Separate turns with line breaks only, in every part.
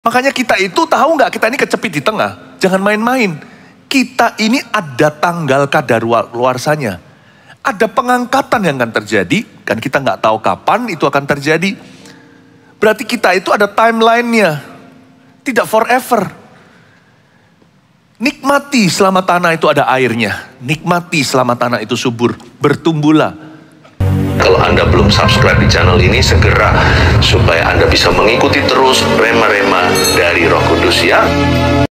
Makanya kita itu tahu nggak, kita ini kecepit di tengah. Jangan main-main. Kita ini ada tanggal kadaluarsanya. Ada pengangkatan yang akan terjadi. Kan kita nggak tahu kapan itu akan terjadi. Berarti kita itu ada timeline-nya. Tidak forever. Nikmati selama tanah itu ada airnya. Nikmati selama tanah itu subur. Bertumbuhlah.
Kalau Anda belum subscribe di channel ini, segera supaya Anda bisa mengikuti terus rema-rema dari Roh Kudus ya.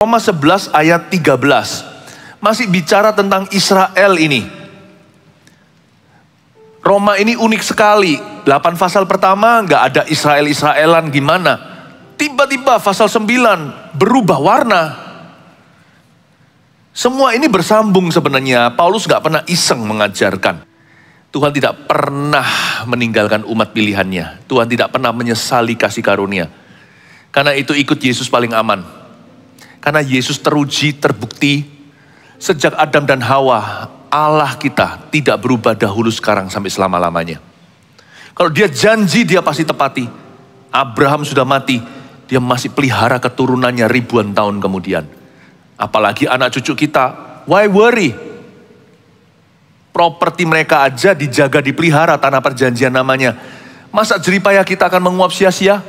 Roma 11 ayat 13. Masih bicara tentang Israel ini. Roma ini unik sekali. 8 pasal pertama nggak ada Israel-Israelan gimana. Tiba-tiba pasal 9 berubah warna. Semua ini bersambung sebenarnya. Paulus nggak pernah iseng mengajarkan. Tuhan tidak pernah meninggalkan umat pilihannya. Tuhan tidak pernah menyesali kasih karunia. Karena itu ikut Yesus paling aman. Karena Yesus teruji, terbukti. Sejak Adam dan Hawa, Allah kita tidak berubah dahulu, sekarang, sampai selama-lamanya. Kalau dia janji, dia pasti tepati. Abraham sudah mati, dia masih pelihara keturunannya ribuan tahun kemudian. Apalagi anak cucu kita, why worry? Properti mereka aja dijaga, dipelihara, tanah perjanjian namanya. Masa jeripayah kita akan menguap sia-sia?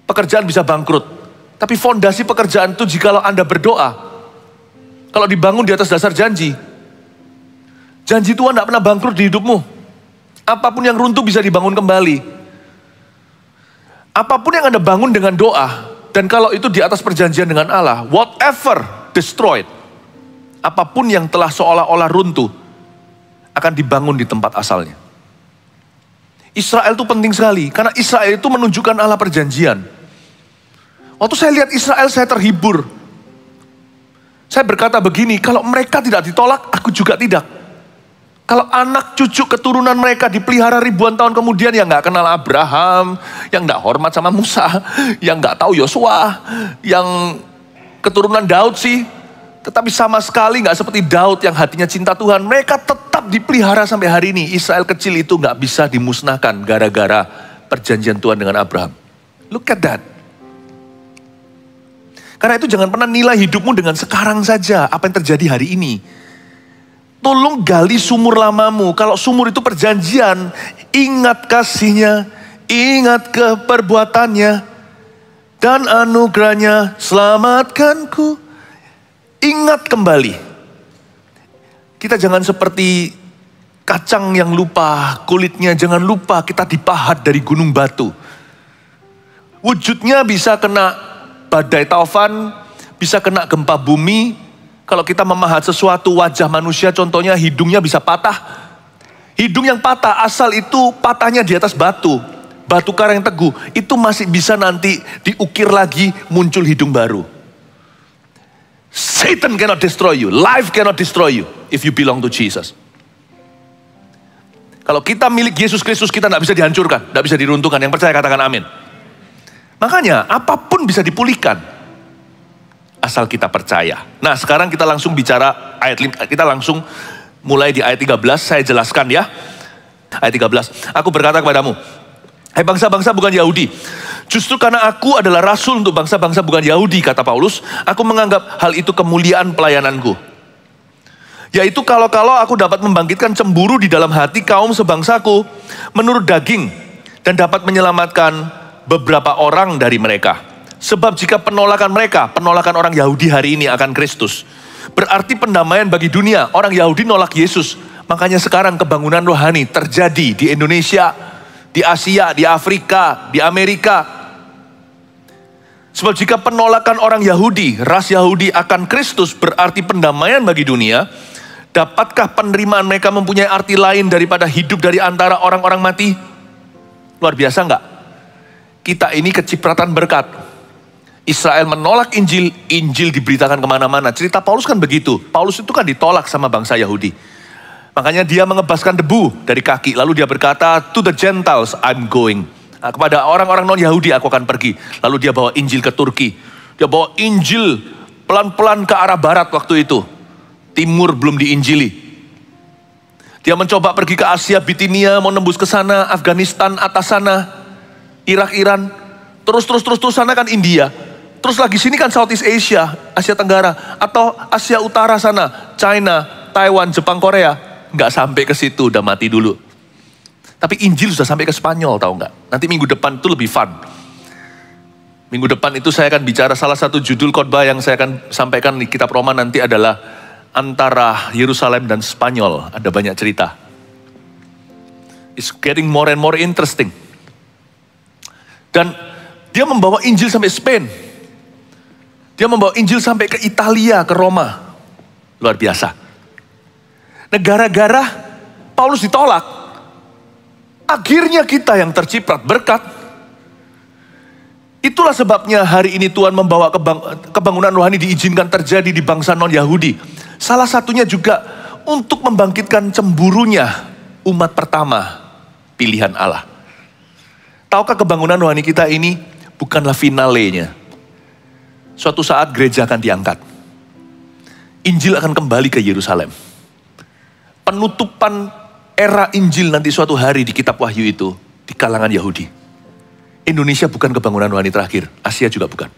Pekerjaan bisa bangkrut. Tapi fondasi pekerjaan itu jikalau Anda berdoa. Kalau dibangun di atas dasar janji. Janji Tuhan tidak pernah bangkrut di hidupmu. Apapun yang runtuh bisa dibangun kembali. Apapun yang Anda bangun dengan doa. Dan kalau itu di atas perjanjian dengan Allah. Whatever destroyed. Apapun yang telah seolah-olah runtuh akan dibangun di tempat asalnya. Israel itu penting sekali. Karena Israel itu menunjukkan Allah perjanjian. Waktu saya lihat Israel, saya terhibur. Saya berkata begini, kalau mereka tidak ditolak, aku juga tidak. Kalau anak cucu keturunan mereka dipelihara ribuan tahun kemudian, yang gak kenal Abraham, yang gak hormat sama Musa, yang gak tahu Yosua, yang keturunan Daud sih, tetapi sama sekali gak seperti Daud yang hatinya cinta Tuhan. Mereka tetap dipelihara sampai hari ini. Israel kecil itu gak bisa dimusnahkan gara-gara perjanjian Tuhan dengan Abraham. Look at that. Karena itu jangan pernah nilai hidupmu dengan sekarang saja. Apa yang terjadi hari ini. Tolong gali sumur lamamu. Kalau sumur itu perjanjian, ingat kasihnya, ingat keperbuatannya, dan anugerahnya selamatkanku. Ingat kembali. Kita jangan seperti kacang yang lupa kulitnya. Jangan lupa kita dipahat dari gunung batu. Wujudnya bisa kena badai taufan, bisa kena gempa bumi. Kalau kita memahat sesuatu, wajah manusia contohnya hidungnya bisa patah. Hidung yang patah asal itu patahnya di atas batu. Batu karang yang teguh. Itu masih bisa nanti diukir lagi, muncul hidung baru. Satan cannot destroy you. Life cannot destroy you if you belong to Jesus. Kalau kita milik Yesus Kristus, kita tidak bisa dihancurkan, tidak bisa diruntuhkan. Yang percaya katakan amin. Makanya apapun bisa dipulihkan asal kita percaya. Nah, sekarang kita langsung bicara kita langsung mulai di ayat 13. Saya jelaskan ya. Ayat 13. Aku berkata kepadamu, hai bangsa-bangsa bukan Yahudi. Justru karena aku adalah rasul untuk bangsa-bangsa bukan Yahudi, kata Paulus, aku menganggap hal itu kemuliaan pelayananku. Yaitu kalau aku dapat membangkitkan cemburu di dalam hati kaum sebangsaku menurut daging dan dapat menyelamatkan beberapa orang dari mereka. Sebab jika penolakan orang Yahudi hari ini akan Kristus, berarti pendamaian bagi dunia. Orang Yahudi nolak Yesus. Makanya sekarang kebangunan rohani terjadi di Indonesia, di Asia, di Afrika, di Amerika. Sebab jika penolakan orang Yahudi, ras Yahudi akan Kristus berarti pendamaian bagi dunia, dapatkah penerimaan mereka mempunyai arti lain daripada hidup dari antara orang-orang mati? Luar biasa enggak? Kita ini kecipratan berkat. Israel menolak Injil, Injil diberitakan kemana-mana. Cerita Paulus kan begitu. Paulus itu kan ditolak sama bangsa Yahudi. Makanya dia mengebaskan debu dari kaki. Lalu dia berkata, to the Gentiles I'm going. Nah, kepada orang-orang non-Yahudi aku akan pergi. Lalu dia bawa Injil ke Turki. Dia bawa Injil pelan-pelan ke arah barat waktu itu. Timur belum diinjili. Dia mencoba pergi ke Asia, Bitinia, mau nembus ke sana, Afghanistan, atas sana, Irak, Iran. Terus sana kan India. Terus lagi sini kan Southeast Asia, Asia Tenggara. Atau Asia Utara sana, China, Taiwan, Jepang, Korea. Nggak sampai ke situ, udah mati dulu. Tapi Injil sudah sampai ke Spanyol, tahu nggak? Nanti minggu depan itu lebih fun. Minggu depan itu saya akan bicara salah satu judul khotbah yang saya akan sampaikan di kitab Roma nanti adalah antara Yerusalem dan Spanyol. Ada banyak cerita. It's getting more and more interesting. Dan dia membawa Injil sampai Spain. Dia membawa Injil sampai ke Italia, ke Roma. Luar biasa. Nah, gara-gara Paulus ditolak, akhirnya kita yang terciprat berkat. Itulah sebabnya hari ini Tuhan membawa kebangunan rohani diizinkan terjadi di bangsa non-Yahudi. Salah satunya juga untuk membangkitkan cemburunya umat pertama pilihan Allah. Tahukah kebangunan rohani kita ini bukanlah finalenya. Suatu saat gereja akan diangkat. Injil akan kembali ke Yerusalem. Penutupan era Injil nanti suatu hari di kitab Wahyu itu di kalangan Yahudi. Indonesia bukan kebangunan rohani terakhir, Asia juga bukan.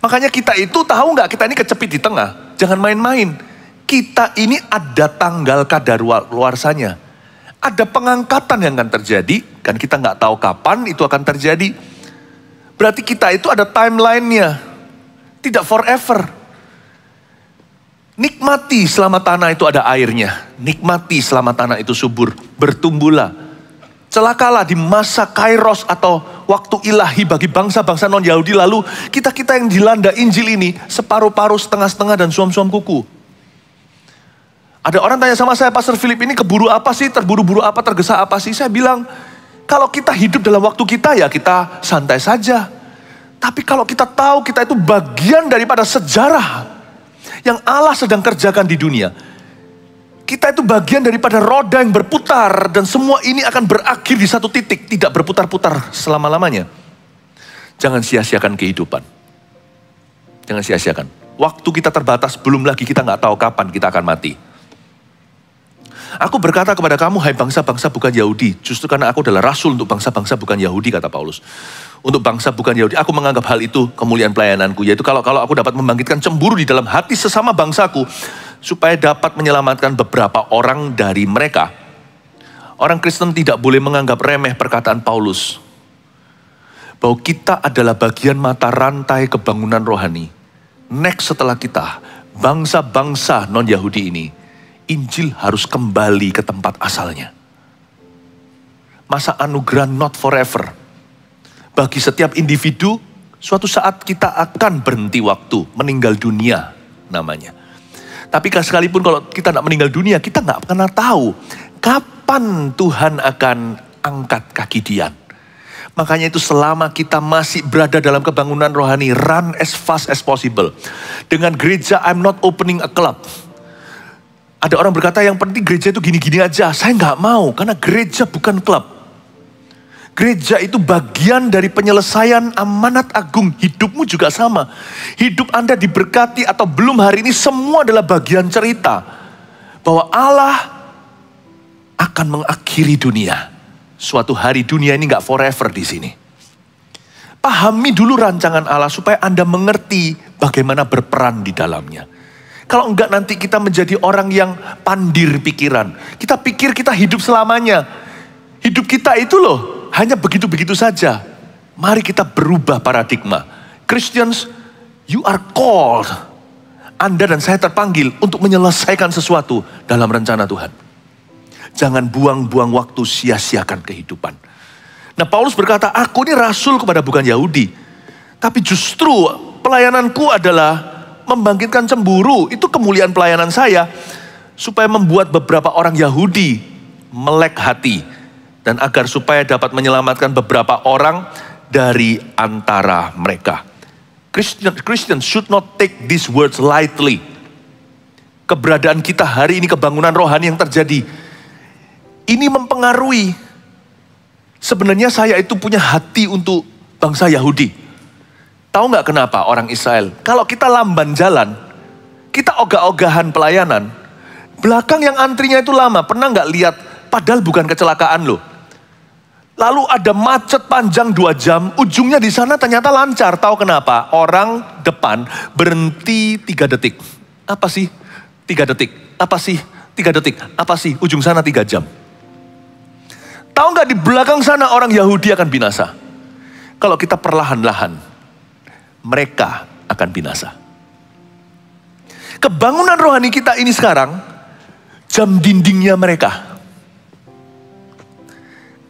Makanya kita itu tahu nggak, kita ini kecepit di tengah. Jangan main-main. Kita ini ada tanggal kadaluarsanya. Ada pengangkatan yang akan terjadi, kan kita nggak tahu kapan itu akan terjadi. Berarti kita itu ada timeline-nya, tidak forever. Nikmati selama tanah itu ada airnya. Nikmati selama tanah itu subur. Bertumbuhlah. Celakalah di masa kairos atau waktu ilahi bagi bangsa-bangsa non-Yahudi. Lalu kita-kita yang dilanda Injil ini separuh-paruh, setengah-setengah dan suam-suam kuku. Ada orang tanya sama saya, Pastor Philip ini keburu apa sih? Terburu-buru apa? Tergesa apa sih? Saya bilang, kalau kita hidup dalam waktu kita ya kita santai saja. Tapi kalau kita tahu kita itu bagian daripada sejarah yang Allah sedang kerjakan di dunia. Kita itu bagian daripada roda yang berputar. Dan semua ini akan berakhir di satu titik. Tidak berputar-putar selama-lamanya. Jangan sia-siakan kehidupan. Jangan sia-siakan. Waktu kita terbatas, belum lagi kita nggak tahu kapan kita akan mati. Aku berkata kepada kamu, hai bangsa-bangsa bukan Yahudi. Justru karena aku adalah rasul untuk bangsa-bangsa bukan Yahudi, kata Paulus. Untuk bangsa bukan Yahudi, aku menganggap hal itu kemuliaan pelayananku. Yaitu kalau aku dapat membangkitkan cemburu di dalam hati sesama bangsaku, supaya dapat menyelamatkan beberapa orang dari mereka. Orang Kristen tidak boleh menganggap remeh perkataan Paulus. Bahwa kita adalah bagian mata rantai kebangunan rohani. Next setelah kita, bangsa-bangsa non-Yahudi ini, Injil harus kembali ke tempat asalnya. Masa anugerah not forever. Bagi setiap individu, suatu saat kita akan berhenti waktu, meninggal dunia namanya. Tapi sekalipun kalau kita tidak meninggal dunia, kita nggak pernah tahu kapan Tuhan akan angkat kaki Dian. Makanya itu selama kita masih berada dalam kebangunan rohani, run as fast as possible. Dengan gereja, I'm not opening a club. Ada orang berkata yang penting gereja itu gini-gini aja. Saya nggak mau, karena gereja bukan klub. Gereja itu bagian dari penyelesaian amanat agung. Hidupmu juga sama. Hidup Anda diberkati atau belum hari ini, semua adalah bagian cerita. Bahwa Allah akan mengakhiri dunia. Suatu hari dunia ini nggak forever di sini. Pahami dulu rancangan Allah supaya Anda mengerti bagaimana berperan di dalamnya. Kalau enggak nanti kita menjadi orang yang pandir pikiran. Kita pikir kita hidup selamanya. Hidup kita itu loh hanya begitu-begitu saja. Mari kita berubah paradigma. Christians, you are called. Anda dan saya terpanggil untuk menyelesaikan sesuatu dalam rencana Tuhan. Jangan buang-buang waktu, sia-siakan kehidupan. Nah, Paulus berkata, aku ini rasul kepada bukan Yahudi. Tapi justru pelayananku adalah membangkitkan cemburu. Itu kemuliaan pelayanan saya. Supaya membuat beberapa orang Yahudi melek hati. Dan agar supaya dapat menyelamatkan beberapa orang dari antara mereka. Christians should not take these words lightly. Keberadaan kita hari ini, kebangunan rohani yang terjadi, ini mempengaruhi. Sebenarnya saya itu punya hati untuk bangsa Yahudi. Tahu nggak kenapa orang Israel? Kalau kita lamban jalan, kita ogah-ogahan pelayanan, belakang yang antrinya itu lama. Pernah nggak lihat? Padahal bukan kecelakaan loh. Lalu ada macet panjang 2 jam, ujungnya di sana ternyata lancar. Tahu kenapa? Orang depan berhenti 3 detik. Apa sih? 3 detik. Apa sih? 3 detik. Apa sih? Ujung sana 3 jam. Tahu nggak di belakang sana orang Yahudi akan binasa. Kalau kita perlahan-lahan, mereka akan binasa. Kebangunan rohani kita ini sekarang, jam dindingnya mereka.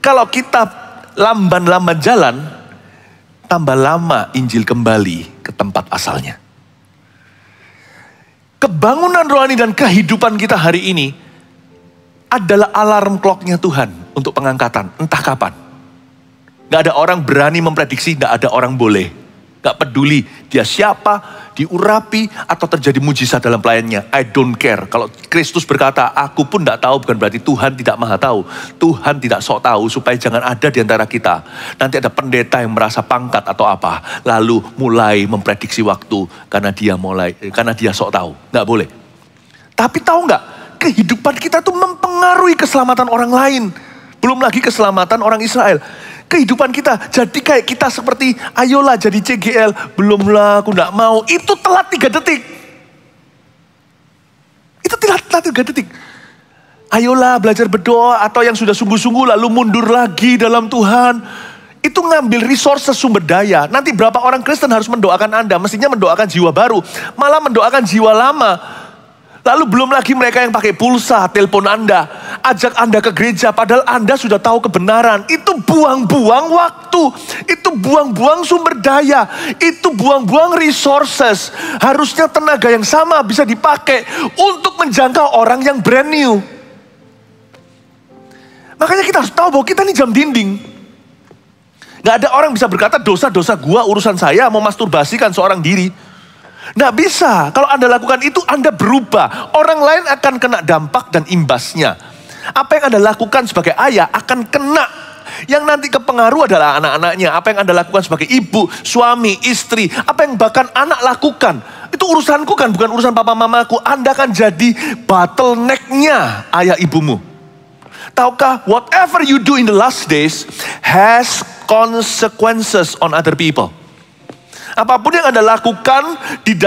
Kalau kita lamban-lamban jalan, tambah lama Injil kembali ke tempat asalnya. Kebangunan rohani dan kehidupan kita hari ini adalah alarm clock-nya Tuhan untuk pengangkatan, entah kapan. Gak ada orang berani memprediksi, gak ada orang boleh. Gak peduli dia siapa, diurapi, atau terjadi mujizat dalam pelayannya. I don't care. Kalau Kristus berkata, aku pun gak tahu, bukan berarti Tuhan tidak maha tahu. Tuhan tidak sok tahu, supaya jangan ada di antara kita. Nanti ada pendeta yang merasa pangkat atau apa, lalu mulai memprediksi waktu, karena dia sok tahu. Gak boleh. Tapi tahu gak, kehidupan kita tuh mempengaruhi keselamatan orang lain. Belum lagi keselamatan orang Israel. Kehidupan kita jadi kayak kita seperti ayolah jadi CGL. Belumlah, aku gak mau. Itu telat 3 detik. Itu telat 3 detik. Ayolah belajar berdoa, atau yang sudah sungguh-sungguh lalu mundur lagi dalam Tuhan. Itu ngambil resources sumber daya. Nanti berapa orang Kristen harus mendoakan Anda? Mestinya mendoakan jiwa baru. Malah mendoakan jiwa lama. Lalu belum lagi mereka yang pakai pulsa, telepon Anda, ajak Anda ke gereja, padahal Anda sudah tahu kebenaran. Itu buang-buang waktu, itu buang-buang sumber daya, itu buang-buang resources. Harusnya tenaga yang sama bisa dipakai untuk menjangkau orang yang brand new. Makanya kita harus tahu bahwa kita ini jam dinding. Gak ada orang bisa berkata dosa-dosa gua urusan saya, mau masturbasikan seorang diri. Nggak bisa. Kalau Anda lakukan itu, Anda berubah. Orang lain akan kena dampak dan imbasnya. Apa yang Anda lakukan sebagai ayah akan kena. Yang nanti kepengaruh adalah anak-anaknya. Apa yang Anda lakukan sebagai ibu, suami, istri. Apa yang bahkan anak lakukan. Itu urusanku kan, bukan urusan papa mamaku. Anda akan jadi bottleneck-nya ayah ibumu. Tahukah, whatever you do in the last days has consequences on other people. Apapun yang Anda lakukan di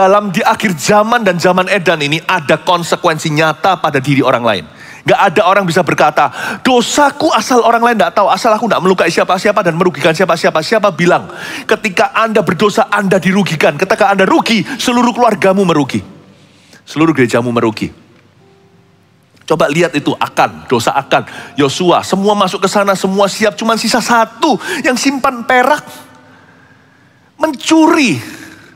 akhir zaman dan zaman edan ini ada konsekuensi nyata pada diri orang lain. Gak ada orang bisa berkata, dosaku asal orang lain gak tahu, asal aku gak melukai siapa-siapa dan merugikan siapa-siapa. Siapa bilang, ketika Anda berdosa Anda dirugikan. Ketika Anda rugi, seluruh keluargamu merugi. Seluruh gerejamu merugi. Coba lihat itu dosa Akan, Yosua, semua masuk ke sana, semua siap, cuma sisa satu yang simpan perak. Mencuri.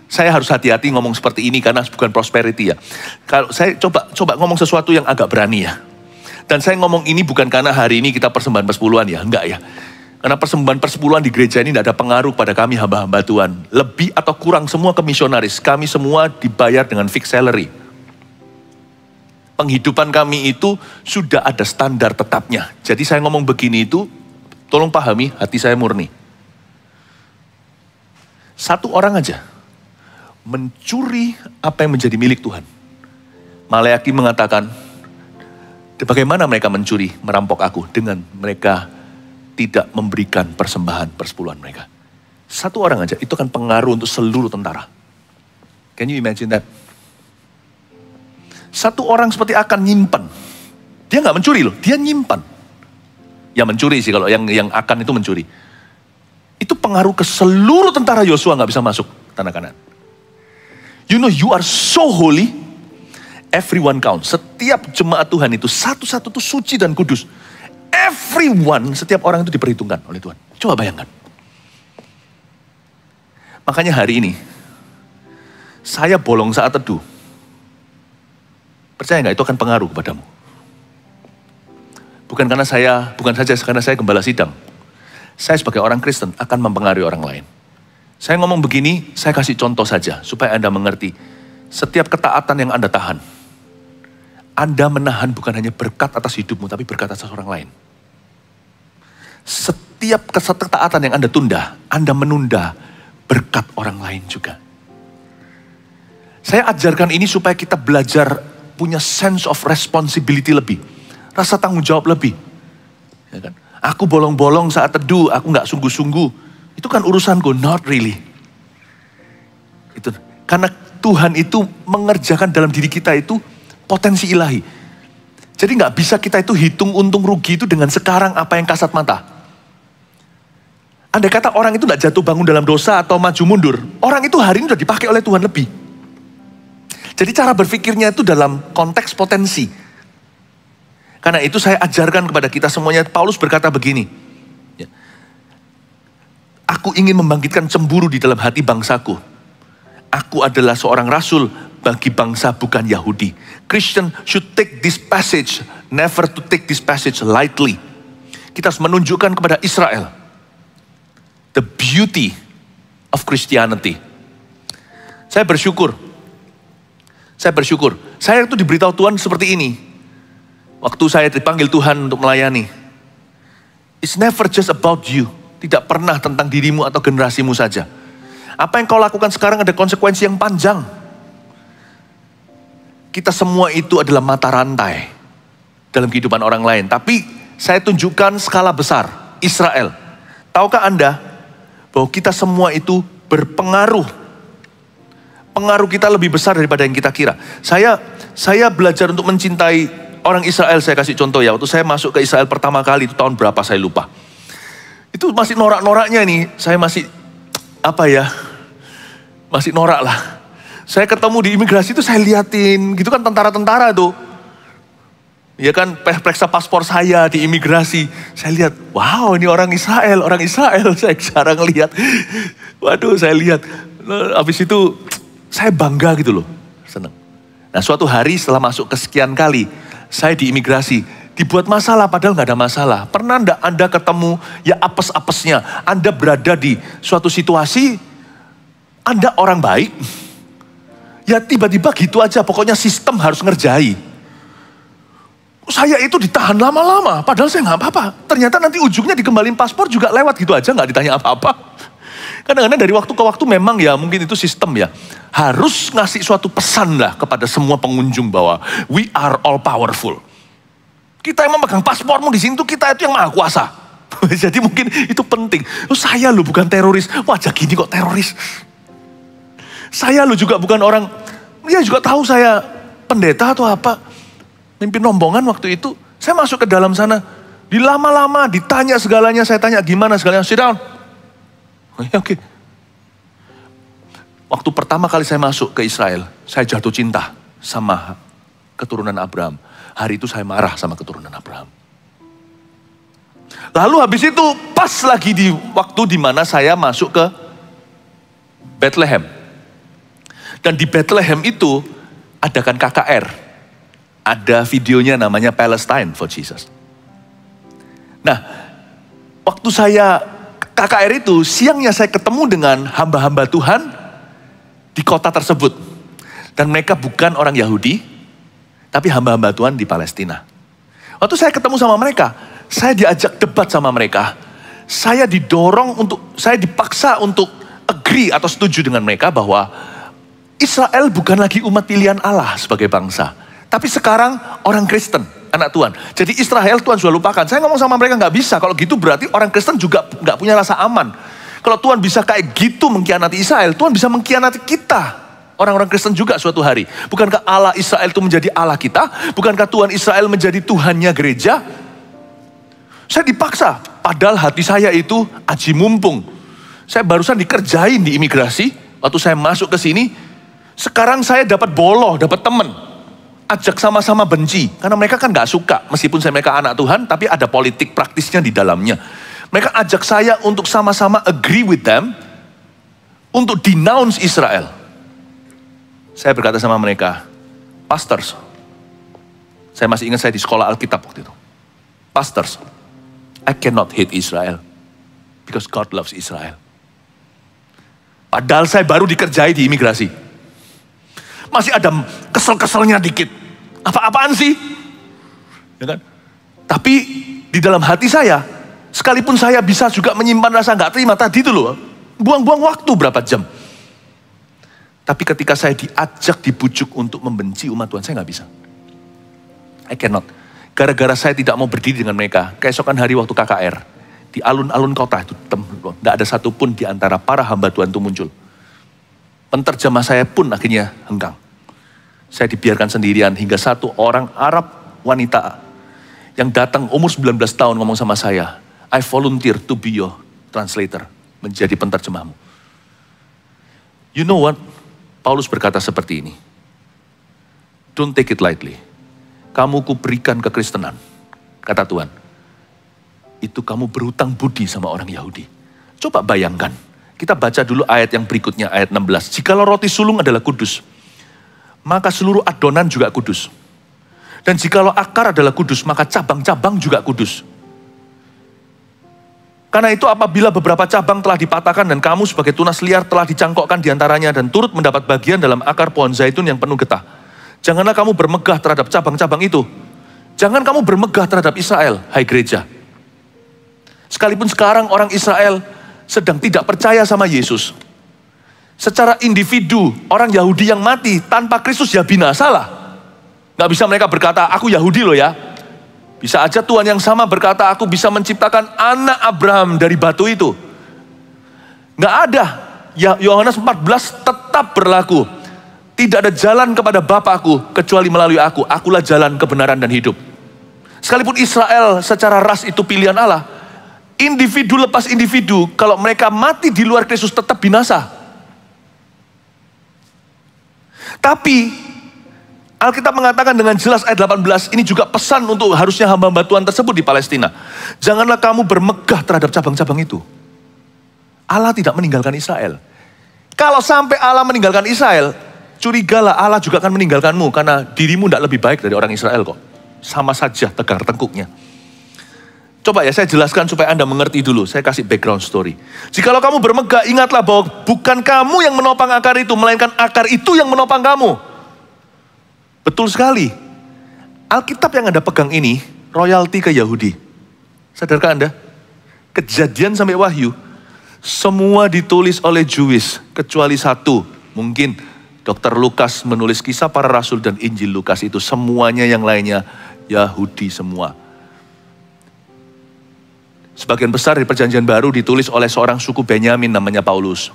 Saya harus hati-hati ngomong seperti ini karena bukan prosperity ya. Kalau saya coba ngomong sesuatu yang agak berani ya. Dan saya ngomong ini bukan karena hari ini kita persembahan persepuluhan ya, enggak ya. Karena persembahan persepuluhan di gereja ini tidak ada pengaruh pada kami hamba-hamba Tuhan. Lebih atau kurang semua ke misionaris. Kami semua dibayar dengan fixed salary. Penghidupan kami itu sudah ada standar tetapnya. Jadi saya ngomong begini itu, tolong pahami, hati saya murni. Satu orang aja mencuri apa yang menjadi milik Tuhan. Maleaki mengatakan, bagaimana mereka mencuri, merampok aku dengan mereka tidak memberikan persembahan persepuluhan mereka. Satu orang aja, itu kan pengaruh untuk seluruh tentara. Can you imagine that? Satu orang seperti Akan nyimpan. Dia nggak mencuri loh, dia nyimpan. Ya mencuri sih, kalau yang Akan itu mencuri. Itu pengaruh ke seluruh tentara Yosua gak bisa masuk tanah Kanaan. You know you are so holy, everyone counts. Setiap jemaat Tuhan itu satu-satu itu suci dan kudus. Everyone, setiap orang itu diperhitungkan oleh Tuhan. Coba bayangkan. Makanya hari ini, saya bolong saat teduh. Percaya gak itu akan pengaruh kepadamu? Bukan saja karena saya gembala sidang. Saya sebagai orang Kristen akan mempengaruhi orang lain. Saya ngomong begini, saya kasih contoh saja supaya Anda mengerti. Setiap ketaatan yang Anda tahan, Anda menahan bukan hanya berkat atas hidupmu, tapi berkat atas orang lain. Setiap ketaatan yang Anda tunda, Anda menunda berkat orang lain juga. Saya ajarkan ini supaya kita belajar punya sense of responsibility lebih. Rasa tanggung jawab lebih. Ya kan? Aku bolong-bolong saat teduh, aku nggak sungguh-sungguh. Itu kan urusanku, not really. Itu karena Tuhan itu mengerjakan dalam diri kita itu potensi ilahi. Jadi nggak bisa kita itu hitung untung rugi itu dengan sekarang apa yang kasat mata. Andai kata orang itu nggak jatuh bangun dalam dosa atau maju mundur, orang itu hari ini udah dipakai oleh Tuhan lebih. Jadi cara berpikirnya itu dalam konteks potensi. Karena itu saya ajarkan kepada kita semuanya, Paulus berkata begini, ya, aku ingin membangkitkan cemburu di dalam hati bangsaku. Aku adalah seorang rasul bagi bangsa bukan Yahudi. Christian should take this passage, never to take this passage lightly. Kita harus menunjukkan kepada Israel the beauty of Christianity. Saya bersyukur. Saya itu diberitahu Tuhan seperti ini. Waktu saya dipanggil Tuhan untuk melayani. It's never just about you. Tidak pernah tentang dirimu atau generasimu saja. Apa yang kau lakukan sekarang ada konsekuensi yang panjang. Kita semua itu adalah mata rantai dalam kehidupan orang lain. Tapi saya tunjukkan skala besar, Israel. Tahukah Anda bahwa kita semua itu berpengaruh. Pengaruh kita lebih besar daripada yang kita kira. Saya belajar untuk mencintai orang Israel. Saya kasih contoh ya, waktu saya masuk ke Israel pertama kali, itu tahun berapa saya lupa. Itu masih norak-noraknya nih, saya masih masih norak lah. Saya ketemu di imigrasi itu saya liatin, gitu kan tentara-tentara tuh. Ya kan, periksa paspor saya di imigrasi. Saya lihat, wow ini orang Israel. Saya jarang lihat. Waduh saya lihat. Habis itu saya bangga gitu loh, senang. Nah suatu hari setelah masuk kesekian kali, saya di imigrasi, dibuat masalah padahal nggak ada masalah. Pernah enggak Anda ketemu ya apes-apesnya, Anda berada di suatu situasi, Anda orang baik, ya tiba-tiba gitu aja, pokoknya sistem harus ngerjai. Saya itu ditahan lama-lama, padahal saya nggak apa-apa. Ternyata nanti ujungnya dikembalin paspor juga lewat gitu aja, nggak ditanya apa-apa. Kadang-kadang dari waktu ke waktu memang ya mungkin itu sistem ya. Harus ngasih suatu pesan lah kepada semua pengunjung bahwa we are all powerful. Kita yang memegang paspormu di sini tuh kita itu yang maha kuasa. Jadi mungkin itu penting. Saya loh bukan teroris. Wajah gini kok teroris. Saya loh juga bukan orang, dia juga tahu saya pendeta atau apa. Mimpin rombongan waktu itu. Saya masuk ke dalam sana. Dilama-lama ditanya segalanya. Saya tanya gimana segalanya. Sit down. Oke. Waktu pertama kali saya masuk ke Israel, saya jatuh cinta sama keturunan Abraham. Hari itu saya marah sama keturunan Abraham. Lalu habis itu pas lagi di waktu di mana saya masuk ke Bethlehem. Dan di Bethlehem itu adakan KKR. Ada videonya namanya Palestine for Jesus. Nah, waktu saya KKR itu, siangnya saya ketemu dengan hamba-hamba Tuhan di kota tersebut. Dan mereka bukan orang Yahudi, tapi hamba-hamba Tuhan di Palestina. Waktu saya ketemu sama mereka, saya diajak debat sama mereka. Saya dipaksa untuk agree atau setuju dengan mereka bahwa Israel bukan lagi umat pilihan Allah sebagai bangsa. Tapi sekarang orang Kristen, anak Tuhan. Jadi Israel Tuhan sudah lupakan. Saya ngomong sama mereka nggak bisa. Kalau gitu berarti orang Kristen juga nggak punya rasa aman. Kalau Tuhan bisa kayak gitu mengkhianati Israel, Tuhan bisa mengkhianati kita. Orang-orang Kristen juga suatu hari. Bukankah Allah Israel itu menjadi Allah kita? Bukankah Tuhan Israel menjadi Tuhannya gereja? Saya dipaksa. Padahal hati saya itu aji mumpung. Saya barusan dikerjain di imigrasi. Waktu saya masuk ke sini. Sekarang saya dapat boloh, dapat teman. Ajak sama-sama benci. Karena mereka kan gak suka. Meskipun mereka anak Tuhan, tapi ada politik praktisnya di dalamnya. Mereka ajak saya untuk sama-sama agree with them. Untuk denounce Israel. Saya berkata sama mereka, pastors. Saya masih ingat saya di sekolah Alkitab waktu itu. Pastors, I cannot hate Israel. Because God loves Israel. Padahal saya baru dikerjai di imigrasi. Masih ada kesel-keselnya dikit. Apa-apaan sih? Ya kan? Tapi di dalam hati saya, sekalipun saya bisa juga menyimpan rasa gak terima tadi itu loh. Buang-buang waktu berapa jam. Tapi ketika saya diajak, dibujuk untuk membenci umat Tuhan, saya gak bisa. I cannot. gara-gara saya tidak mau berdiri dengan mereka. Keesokan hari waktu KKR, di alun-alun kota itu, nggak ada satupun di antara para hamba Tuhan itu muncul. Penterjemah saya pun akhirnya hengkang. Saya dibiarkan sendirian hingga satu orang Arab wanita yang datang umur 19 tahun ngomong sama saya, I volunteer to be your translator, menjadi penterjemahmu. You know what? Paulus berkata seperti ini. Don't take it lightly. Kamu kuberikan kekristenan, kata Tuhan. Itu kamu berhutang budi sama orang Yahudi. Coba bayangkan. Kita baca dulu ayat yang berikutnya, ayat 16. Jikalau roti sulung adalah kudus, maka seluruh adonan juga kudus. Dan jikalau akar adalah kudus, maka cabang-cabang juga kudus. Karena itu apabila beberapa cabang telah dipatahkan dan kamu sebagai tunas liar telah dicangkokkan diantaranya dan turut mendapat bagian dalam akar pohon zaitun yang penuh getah. Janganlah kamu bermegah terhadap cabang-cabang itu. Jangan kamu bermegah terhadap Israel, hai gereja. Sekalipun sekarang orang Israel sedang tidak percaya sama Yesus. Secara individu, orang Yahudi yang mati tanpa Kristus ya binasa lah. Gak bisa mereka berkata, aku Yahudi loh ya. Bisa aja Tuhan yang sama berkata, aku bisa menciptakan anak Abraham dari batu itu. Gak ada. Ya, Yohanes 14 tetap berlaku. Tidak ada jalan kepada Bapakku kecuali melalui aku. Akulah jalan kebenaran dan hidup. Sekalipun Israel secara ras itu pilihan Allah, individu lepas individu, kalau mereka mati di luar Kristus tetap binasa. Tapi Alkitab mengatakan dengan jelas ayat 18, ini juga pesan untuk harusnya hamba-hamba Tuhan tersebut di Palestina. Janganlah kamu bermegah terhadap cabang-cabang itu. Allah tidak meninggalkan Israel. Kalau sampai Allah meninggalkan Israel, curigalah Allah juga akan meninggalkanmu, karena dirimu tidak lebih baik dari orang Israel kok. Sama saja tegar tengkuknya. Coba ya saya jelaskan supaya Anda mengerti dulu. Saya kasih background story. Jikalau kamu bermegah, ingatlah bahwa bukan kamu yang menopang akar itu, melainkan akar itu yang menopang kamu. Betul sekali. Alkitab yang Anda pegang ini, royalti ke Yahudi. Sadarkah Anda? Kejadian sampai Wahyu, semua ditulis oleh Jewish, kecuali satu. Mungkin Dr. Lukas menulis kisah para rasul dan Injil Lukas itu. Semuanya yang lainnya Yahudi semua. Sebagian besar di Perjanjian Baru ditulis oleh seorang suku Benyamin namanya Paulus.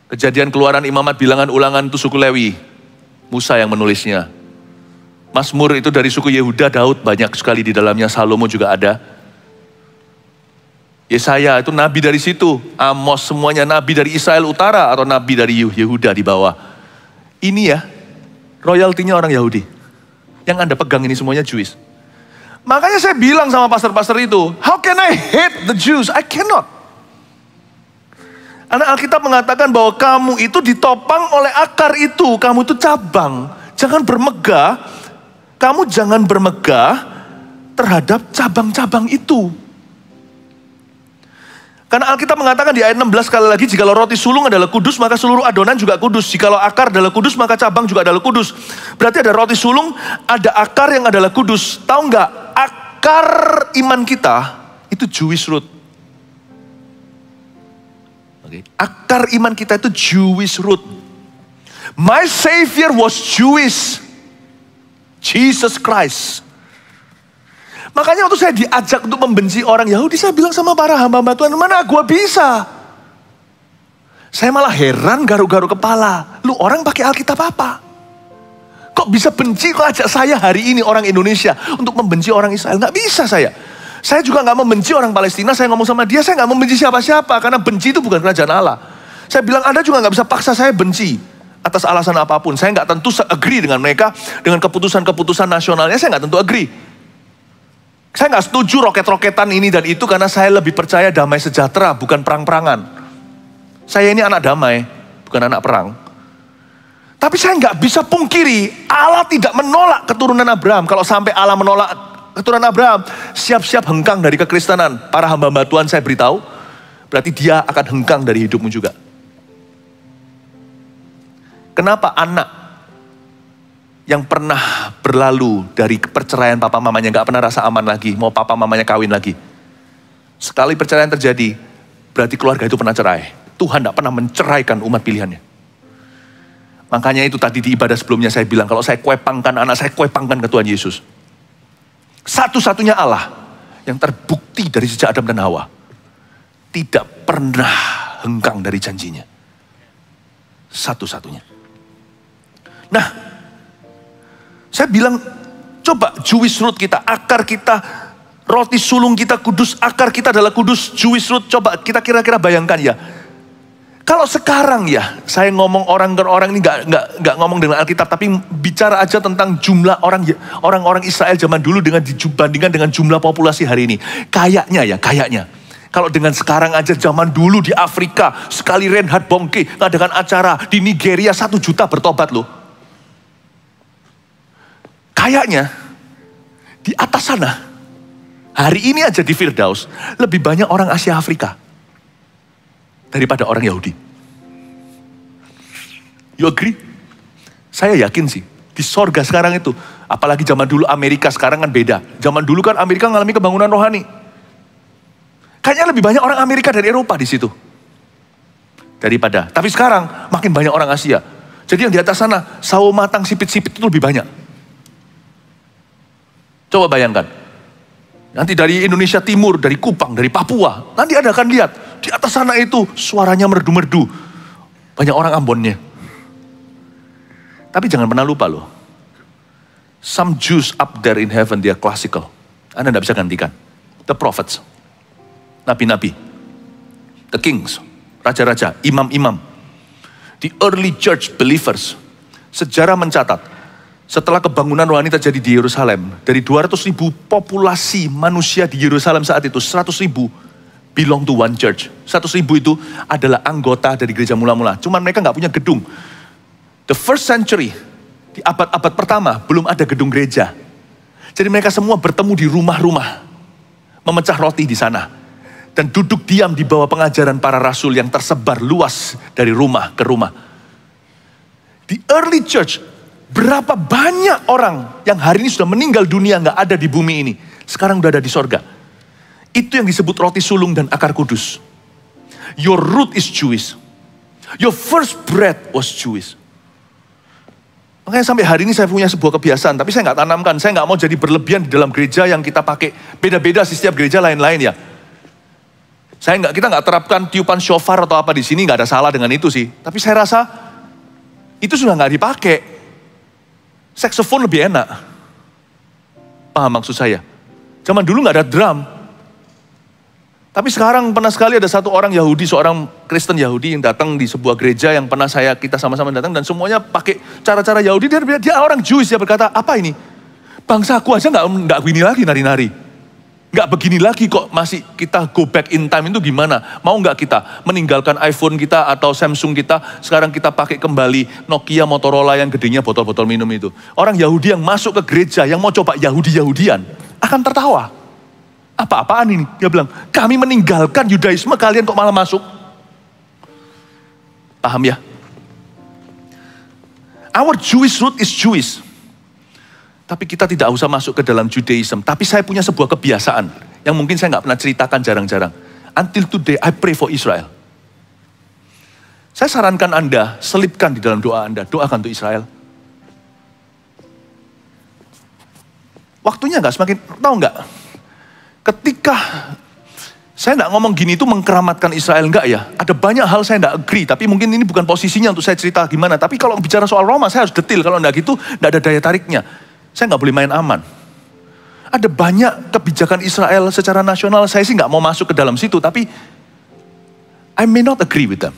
Kejadian, Keluaran, Imamat, Bilangan, Ulangan itu suku Lewi. Musa yang menulisnya. Mazmur itu dari suku Yehuda, Daud banyak sekali di dalamnya, Salomo juga ada. Yesaya itu nabi dari situ, Amos semuanya nabi dari Israel Utara atau nabi dari Yehuda di bawah. Ini ya, royaltinya orang Yahudi. Yang Anda pegang ini semuanya Jewish. Makanya saya bilang sama pastor-pastor itu, how can I hate the Jews? I cannot. Karena Alkitab mengatakan bahwa kamu itu ditopang oleh akar itu, kamu itu cabang. Jangan bermegah, kamu jangan bermegah terhadap cabang-cabang itu. Karena Alkitab mengatakan di ayat 16 sekali lagi, jikalau roti sulung adalah kudus, maka seluruh adonan juga kudus. Jikalau akar adalah kudus, maka cabang juga adalah kudus. Berarti ada roti sulung, ada akar yang adalah kudus. Tahu nggak? Akar iman kita itu Jewish root. Akar iman kita itu Jewish root. My Savior was Jewish. Jesus Christ. Makanya waktu saya diajak untuk membenci orang Yahudi, saya bilang sama para hamba-hamba Tuhan, mana gua bisa? Saya malah heran, garuk-garuk kepala. Lu orang pakai Alkitab apa? Kok bisa benci, kok ajak saya hari ini orang Indonesia untuk membenci orang Israel? Nggak bisa saya. Saya juga nggak membenci orang Palestina, saya ngomong sama dia, saya nggak membenci siapa-siapa, karena benci itu bukan kerajaan Allah. Saya bilang, Anda juga nggak bisa paksa saya benci atas alasan apapun. Saya nggak tentu agree dengan mereka, dengan keputusan-keputusan nasionalnya, saya nggak tentu agree. Saya nggak setuju roket-roketan ini dan itu, karena saya lebih percaya damai sejahtera, bukan perang-perangan. Saya ini anak damai, bukan anak perang. Tapi saya nggak bisa pungkiri, Allah tidak menolak keturunan Abraham. Kalau sampai Allah menolak keturunan Abraham, siap-siap hengkang dari kekristenan. Para hamba-hamba Tuhan saya beritahu, berarti dia akan hengkang dari hidupmu juga. Kenapa anak yang pernah berlalu dari perceraian papa mamanya gak pernah rasa aman lagi, mau papa mamanya kawin lagi? Sekali perceraian terjadi, berarti keluarga itu pernah cerai. Tuhan gak pernah menceraikan umat pilihannya. Makanya itu tadi di ibadah sebelumnya saya bilang, kalau saya kuepangkan anak, saya kuepangkan ke Tuhan Yesus. Satu-satunya Allah yang terbukti dari sejak Adam dan Hawa tidak pernah hengkang dari janjinya. Satu-satunya. Nah, saya bilang, coba Jewish root kita, akar kita, roti sulung kita kudus, akar kita adalah kudus, Jewish root. Coba kita kira-kira bayangkan ya. Kalau sekarang ya, saya ngomong orang ini nggak ngomong dengan Alkitab, tapi bicara aja tentang jumlah orang-orang Israel zaman dulu dibandingkan dengan jumlah populasi hari ini. Kayaknya. Kalau dengan sekarang aja zaman dulu di Afrika, sekali Reinhard Bonnke ngadakan acara di Nigeria 1 juta bertobat loh. Kayaknya di atas sana, hari ini aja di Firdaus, lebih banyak orang Asia Afrika daripada orang Yahudi. You agree? Saya yakin sih, di sorga sekarang itu, apalagi zaman dulu Amerika, sekarang kan beda. Zaman dulu kan Amerika mengalami pembangunan rohani. Kayaknya lebih banyak orang Amerika dari Eropa di situ. Daripada, tapi sekarang makin banyak orang Asia. Jadi yang di atas sana, sawo matang sipit-sipit itu lebih banyak. Coba bayangkan. Nanti dari Indonesia Timur, dari Kupang, dari Papua. Nanti Anda akan lihat, di atas sana itu suaranya merdu-merdu. Banyak orang Ambonnya. Tapi jangan pernah lupa loh. Some Jews up there in heaven, they are classical. Anda tidak bisa gantikan. The prophets. Nabi-nabi. The kings. Raja-raja, imam-imam. The early church believers. Sejarah mencatat, setelah kebangunan rohani terjadi di Yerusalem, dari 200.000 populasi manusia di Yerusalem saat itu, 100.000 belong to one church. 100.000 itu adalah anggota dari gereja mula-mula. Cuman mereka nggak punya gedung. The first century, di abad-abad pertama, belum ada gedung gereja. Jadi mereka semua bertemu di rumah-rumah, memecah roti di sana. Dan duduk diam di bawah pengajaran para rasul yang tersebar luas dari rumah ke rumah. Di early church, berapa banyak orang yang hari ini sudah meninggal dunia gak ada di bumi ini. Sekarang udah ada di sorga. Itu yang disebut roti sulung dan akar kudus. Your root is Jewish. Your first bread was Jewish. Makanya sampai hari ini saya punya sebuah kebiasaan. Tapi saya gak tanamkan. Saya gak mau jadi berlebihan di dalam gereja yang kita pakai. Beda-beda sih, setiap gereja lain-lain ya. Kita nggak terapkan tiupan shofar atau apa di sini, nggak ada salah dengan itu sih. Tapi saya rasa itu sudah nggak dipakai. Saxophone lebih enak. Paham maksud saya? Zaman dulu nggak ada drum. Tapi sekarang pernah sekali ada satu orang Yahudi, seorang Kristen Yahudi yang datang di sebuah gereja yang pernah kita sama-sama datang dan semuanya pakai cara-cara Yahudi. Dia orang Jewish, dia berkata, apa ini? Bangsaku aja nggak begini lagi nari-nari. Nggak begini lagi kok, masih kita go back in time itu gimana? Mau nggak kita meninggalkan iPhone kita atau Samsung kita, sekarang kita pakai kembali Nokia, Motorola yang gedenya botol-botol minum itu. Orang Yahudi yang masuk ke gereja, yang mau coba Yahudi-Yahudian, akan tertawa. Apa-apaan ini? Dia bilang, kami meninggalkan Yudaisme, kalian kok malah masuk? Paham ya? Our Jewish root is Jewish. Tapi kita tidak usah masuk ke dalam Judaism. Tapi saya punya sebuah kebiasaan yang mungkin saya nggak pernah ceritakan jarang-jarang. Until today, I pray for Israel. Saya sarankan Anda, selipkan di dalam doa Anda. Doakan untuk Israel. Waktunya nggak semakin, tahu nggak? Ketika, saya nggak ngomong gini itu mengkeramatkan Israel, nggak ya. Ada banyak hal saya nggak agree, tapi mungkin ini bukan posisinya untuk saya cerita gimana. Tapi kalau bicara soal Roma, saya harus detail. Kalau nggak gitu, nggak ada daya tariknya. Saya nggak boleh main aman. Ada banyak kebijakan Israel secara nasional, saya sih nggak mau masuk ke dalam situ, tapi I may not agree with them.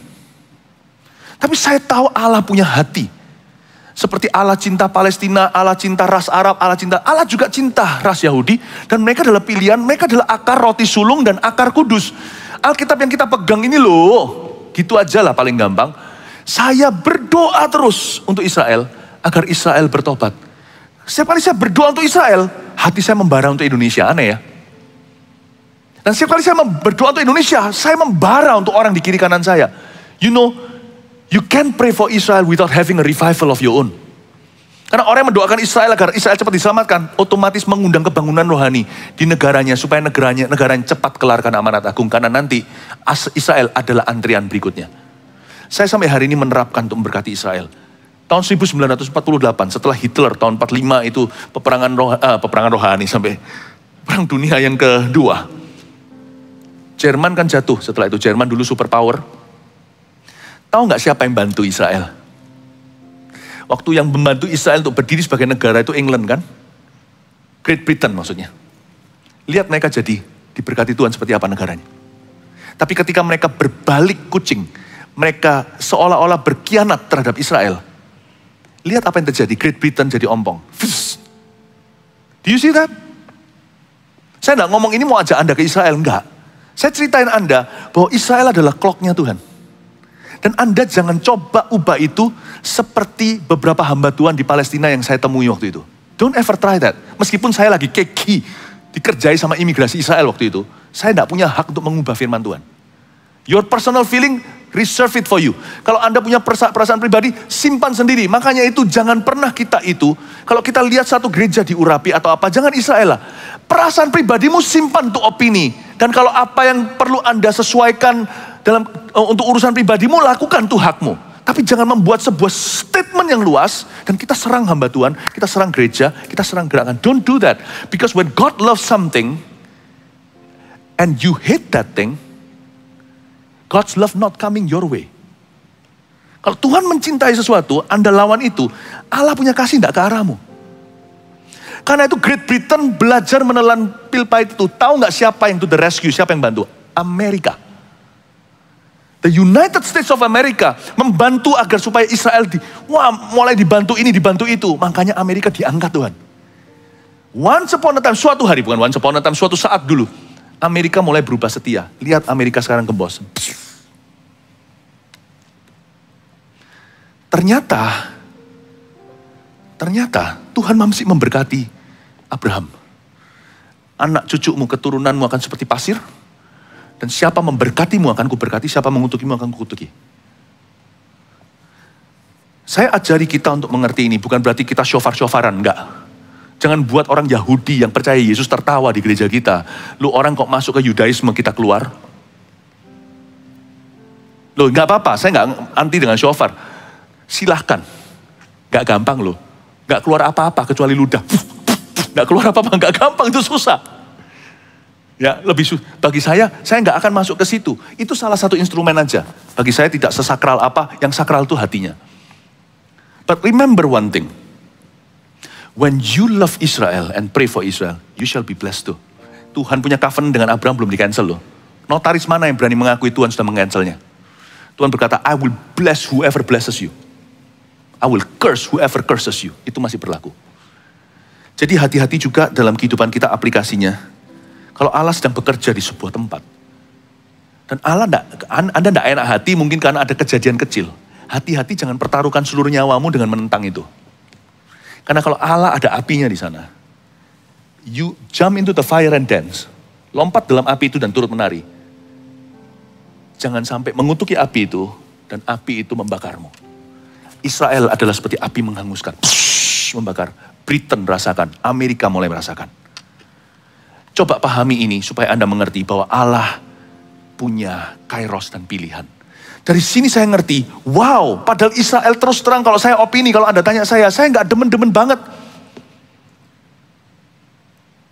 Tapi saya tahu Allah punya hati. Seperti Allah cinta Palestina, Allah cinta ras Arab, Allah juga cinta ras Yahudi. Dan mereka adalah pilihan, mereka adalah akar roti sulung dan akar kudus. Alkitab yang kita pegang ini loh, gitu aja lah paling gampang. Saya berdoa terus untuk Israel, agar Israel bertobat. Setiap kali saya berdoa untuk Israel, hati saya membara untuk Indonesia, aneh ya. Dan setiap kali saya berdoa untuk Indonesia, saya membara untuk orang di kiri kanan saya. You know, you can't pray for Israel without having a revival of your own. Karena orang yang mendoakan Israel agar Israel cepat diselamatkan, otomatis mengundang kebangunan rohani di negaranya, supaya negaranya cepat kelarkan amanat agung. Karena nanti Israel adalah antrian berikutnya. Saya sampai hari ini menerapkan untuk memberkati Israel. Tahun 1948 setelah Hitler tahun 45 itu peperangan rohani sampai perang dunia yang kedua. Jerman kan jatuh setelah itu. Jerman dulu superpower. Tahu nggak siapa yang bantu Israel? Waktu yang membantu Israel untuk berdiri sebagai negara itu England kan? Great Britain maksudnya. Lihat mereka jadi diberkati Tuhan seperti apa negaranya. Tapi ketika mereka berbalik kucing, mereka seolah-olah berkhianat terhadap Israel. Lihat apa yang terjadi, Great Britain jadi ompong. Do you see that? Saya enggak ngomong ini mau ajak Anda ke Israel, enggak. Saya ceritain Anda bahwa Israel adalah clock-nya Tuhan. Dan Anda jangan coba ubah itu seperti beberapa hamba Tuhan di Palestina yang saya temui waktu itu. Don't ever try that. Meskipun saya lagi keki, dikerjai sama imigrasi Israel waktu itu, saya enggak punya hak untuk mengubah firman Tuhan. Your personal feeling, reserve it for you. Kalau Anda punya perasaan pribadi, simpan sendiri. Makanya itu jangan pernah kita itu, kalau kita lihat satu gereja diurapi atau apa, jangan Israel lah. Perasaan pribadimu simpan untuk opini. Dan kalau apa yang perlu Anda sesuaikan untuk urusan pribadimu, lakukan itu hakmu. Tapi jangan membuat sebuah statement yang luas, dan kita serang hamba Tuhan, kita serang gereja, kita serang gerakan. Don't do that. Because when God loves something, and you hate that thing, God's love not coming your way. Kalau Tuhan mencintai sesuatu, Anda lawan itu, Allah punya kasih tidak ke arahmu. Karena itu Great Britain belajar menelan pil pahit itu. Tahu nggak siapa yang to the rescue, siapa yang bantu? Amerika. The United States of America membantu agar supaya Israel mulai dibantu ini, dibantu itu. Makanya Amerika diangkat Tuhan. Once upon a time, suatu hari, bukan once upon a time, suatu saat dulu. Amerika mulai berubah setia. Lihat Amerika sekarang gembos. Ternyata Tuhan masih memberkati Abraham. Anak cucumu, keturunanmu akan seperti pasir. Dan siapa memberkatimu akan kuberkati, siapa mengutukimu akan kukutuki. Saya ajari kita untuk mengerti ini, bukan berarti kita syofar-syofaran, enggak. Jangan buat orang Yahudi yang percaya Yesus tertawa di gereja kita. Lu orang kok masuk ke Yudaisme kita keluar. Loh gak apa-apa, saya gak anti dengan syofar. Silahkan. Gak gampang loh. Gak keluar apa-apa kecuali ludah. Gak keluar apa-apa, gak gampang, itu susah. Ya, bagi saya gak akan masuk ke situ. Itu salah satu instrumen aja. Bagi saya tidak sesakral apa, yang sakral itu hatinya. But remember one thing. When you love Israel and pray for Israel, you shall be blessed too. Tuhan punya covenant dengan Abraham belum di-cancel loh. Notaris mana yang berani mengakui Tuhan sudah meng-cancelnya? Tuhan berkata, I will bless whoever blesses you. I will curse whoever curses you. Itu masih berlaku. Jadi hati-hati juga dalam kehidupan kita aplikasinya. Kalau Allah sedang bekerja di sebuah tempat. Dan Anda tidak enak hati mungkin karena ada kejadian kecil. Hati-hati jangan pertaruhkan seluruh nyawamu dengan menentang itu. Karena kalau Allah ada apinya di sana, you jump into the fire and dance. Lompat dalam api itu dan turut menari. Jangan sampai mengutuki api itu dan api itu membakarmu. Israel adalah seperti api menghanguskan, membakar. Britain merasakan, Amerika mulai merasakan. Coba pahami ini supaya Anda mengerti bahwa Allah punya kairos dan pilihan. Dari sini saya ngerti, wow, padahal Israel terus terang kalau saya opini, kalau Anda tanya saya nggak demen-demen banget.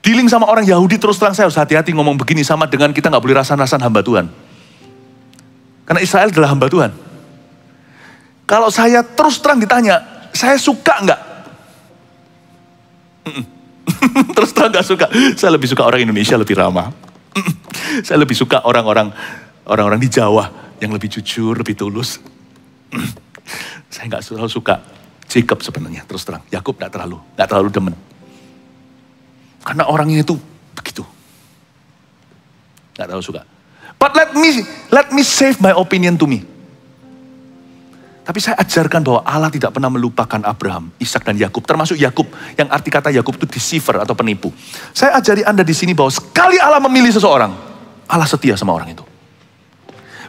Dealing sama orang Yahudi terus terang saya harus hati-hati ngomong begini sama dengan kita nggak boleh rasan-rasan hamba Tuhan. Karena Israel adalah hamba Tuhan. Kalau saya terus terang ditanya, saya suka nggak? Terus terang nggak suka. Saya lebih suka orang Indonesia lebih ramah. Saya lebih suka orang-orang di Jawa yang lebih jujur, lebih tulus. Saya nggak terlalu suka Jacob sebenarnya, terus terang. Yakub nggak terlalu demen. Karena orangnya itu begitu. Nggak terlalu suka. But let me save my opinion to me. Tapi saya ajarkan bahwa Allah tidak pernah melupakan Abraham, Ishak dan Yakub, termasuk Yakub yang arti kata Yakub itu deceiver atau penipu. Saya ajari Anda di sini bahwa sekali Allah memilih seseorang, Allah setia sama orang itu.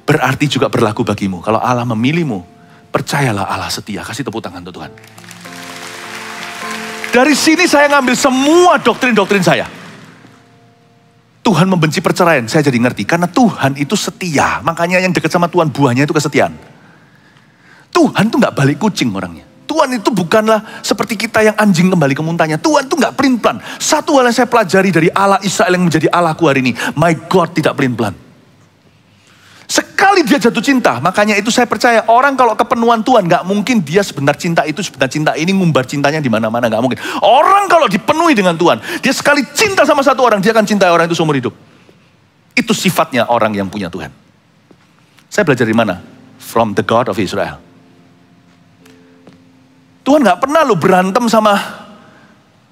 Berarti juga berlaku bagimu. Kalau Allah memilihmu, percayalah Allah setia. Kasih tepuk tangan untuk Tuhan. Dari sini saya ngambil semua doktrin-doktrin saya. Tuhan membenci perceraian, saya jadi ngerti. Karena Tuhan itu setia. Makanya yang dekat sama Tuhan buahnya itu kesetiaan. Tuhan tuh gak balik kucing orangnya. Tuhan itu bukanlah seperti kita yang anjing kembali ke muntahnya. Tuhan itu gak pelin-pelan. Satu hal yang saya pelajari dari Allah Israel yang menjadi Allahku hari ini. My God tidak pelin-pelan. Sekali dia jatuh cinta, makanya itu saya percaya orang kalau kepenuhan Tuhan gak mungkin dia sebentar cinta itu, sebentar cinta ini, ngumbar cintanya di mana-mana, gak mungkin. Orang kalau dipenuhi dengan Tuhan, dia sekali cinta sama satu orang, dia akan cintai orang itu seumur hidup. Itu sifatnya orang yang punya Tuhan. Saya belajar di mana? From the God of Israel. Tuhan gak pernah lo berantem sama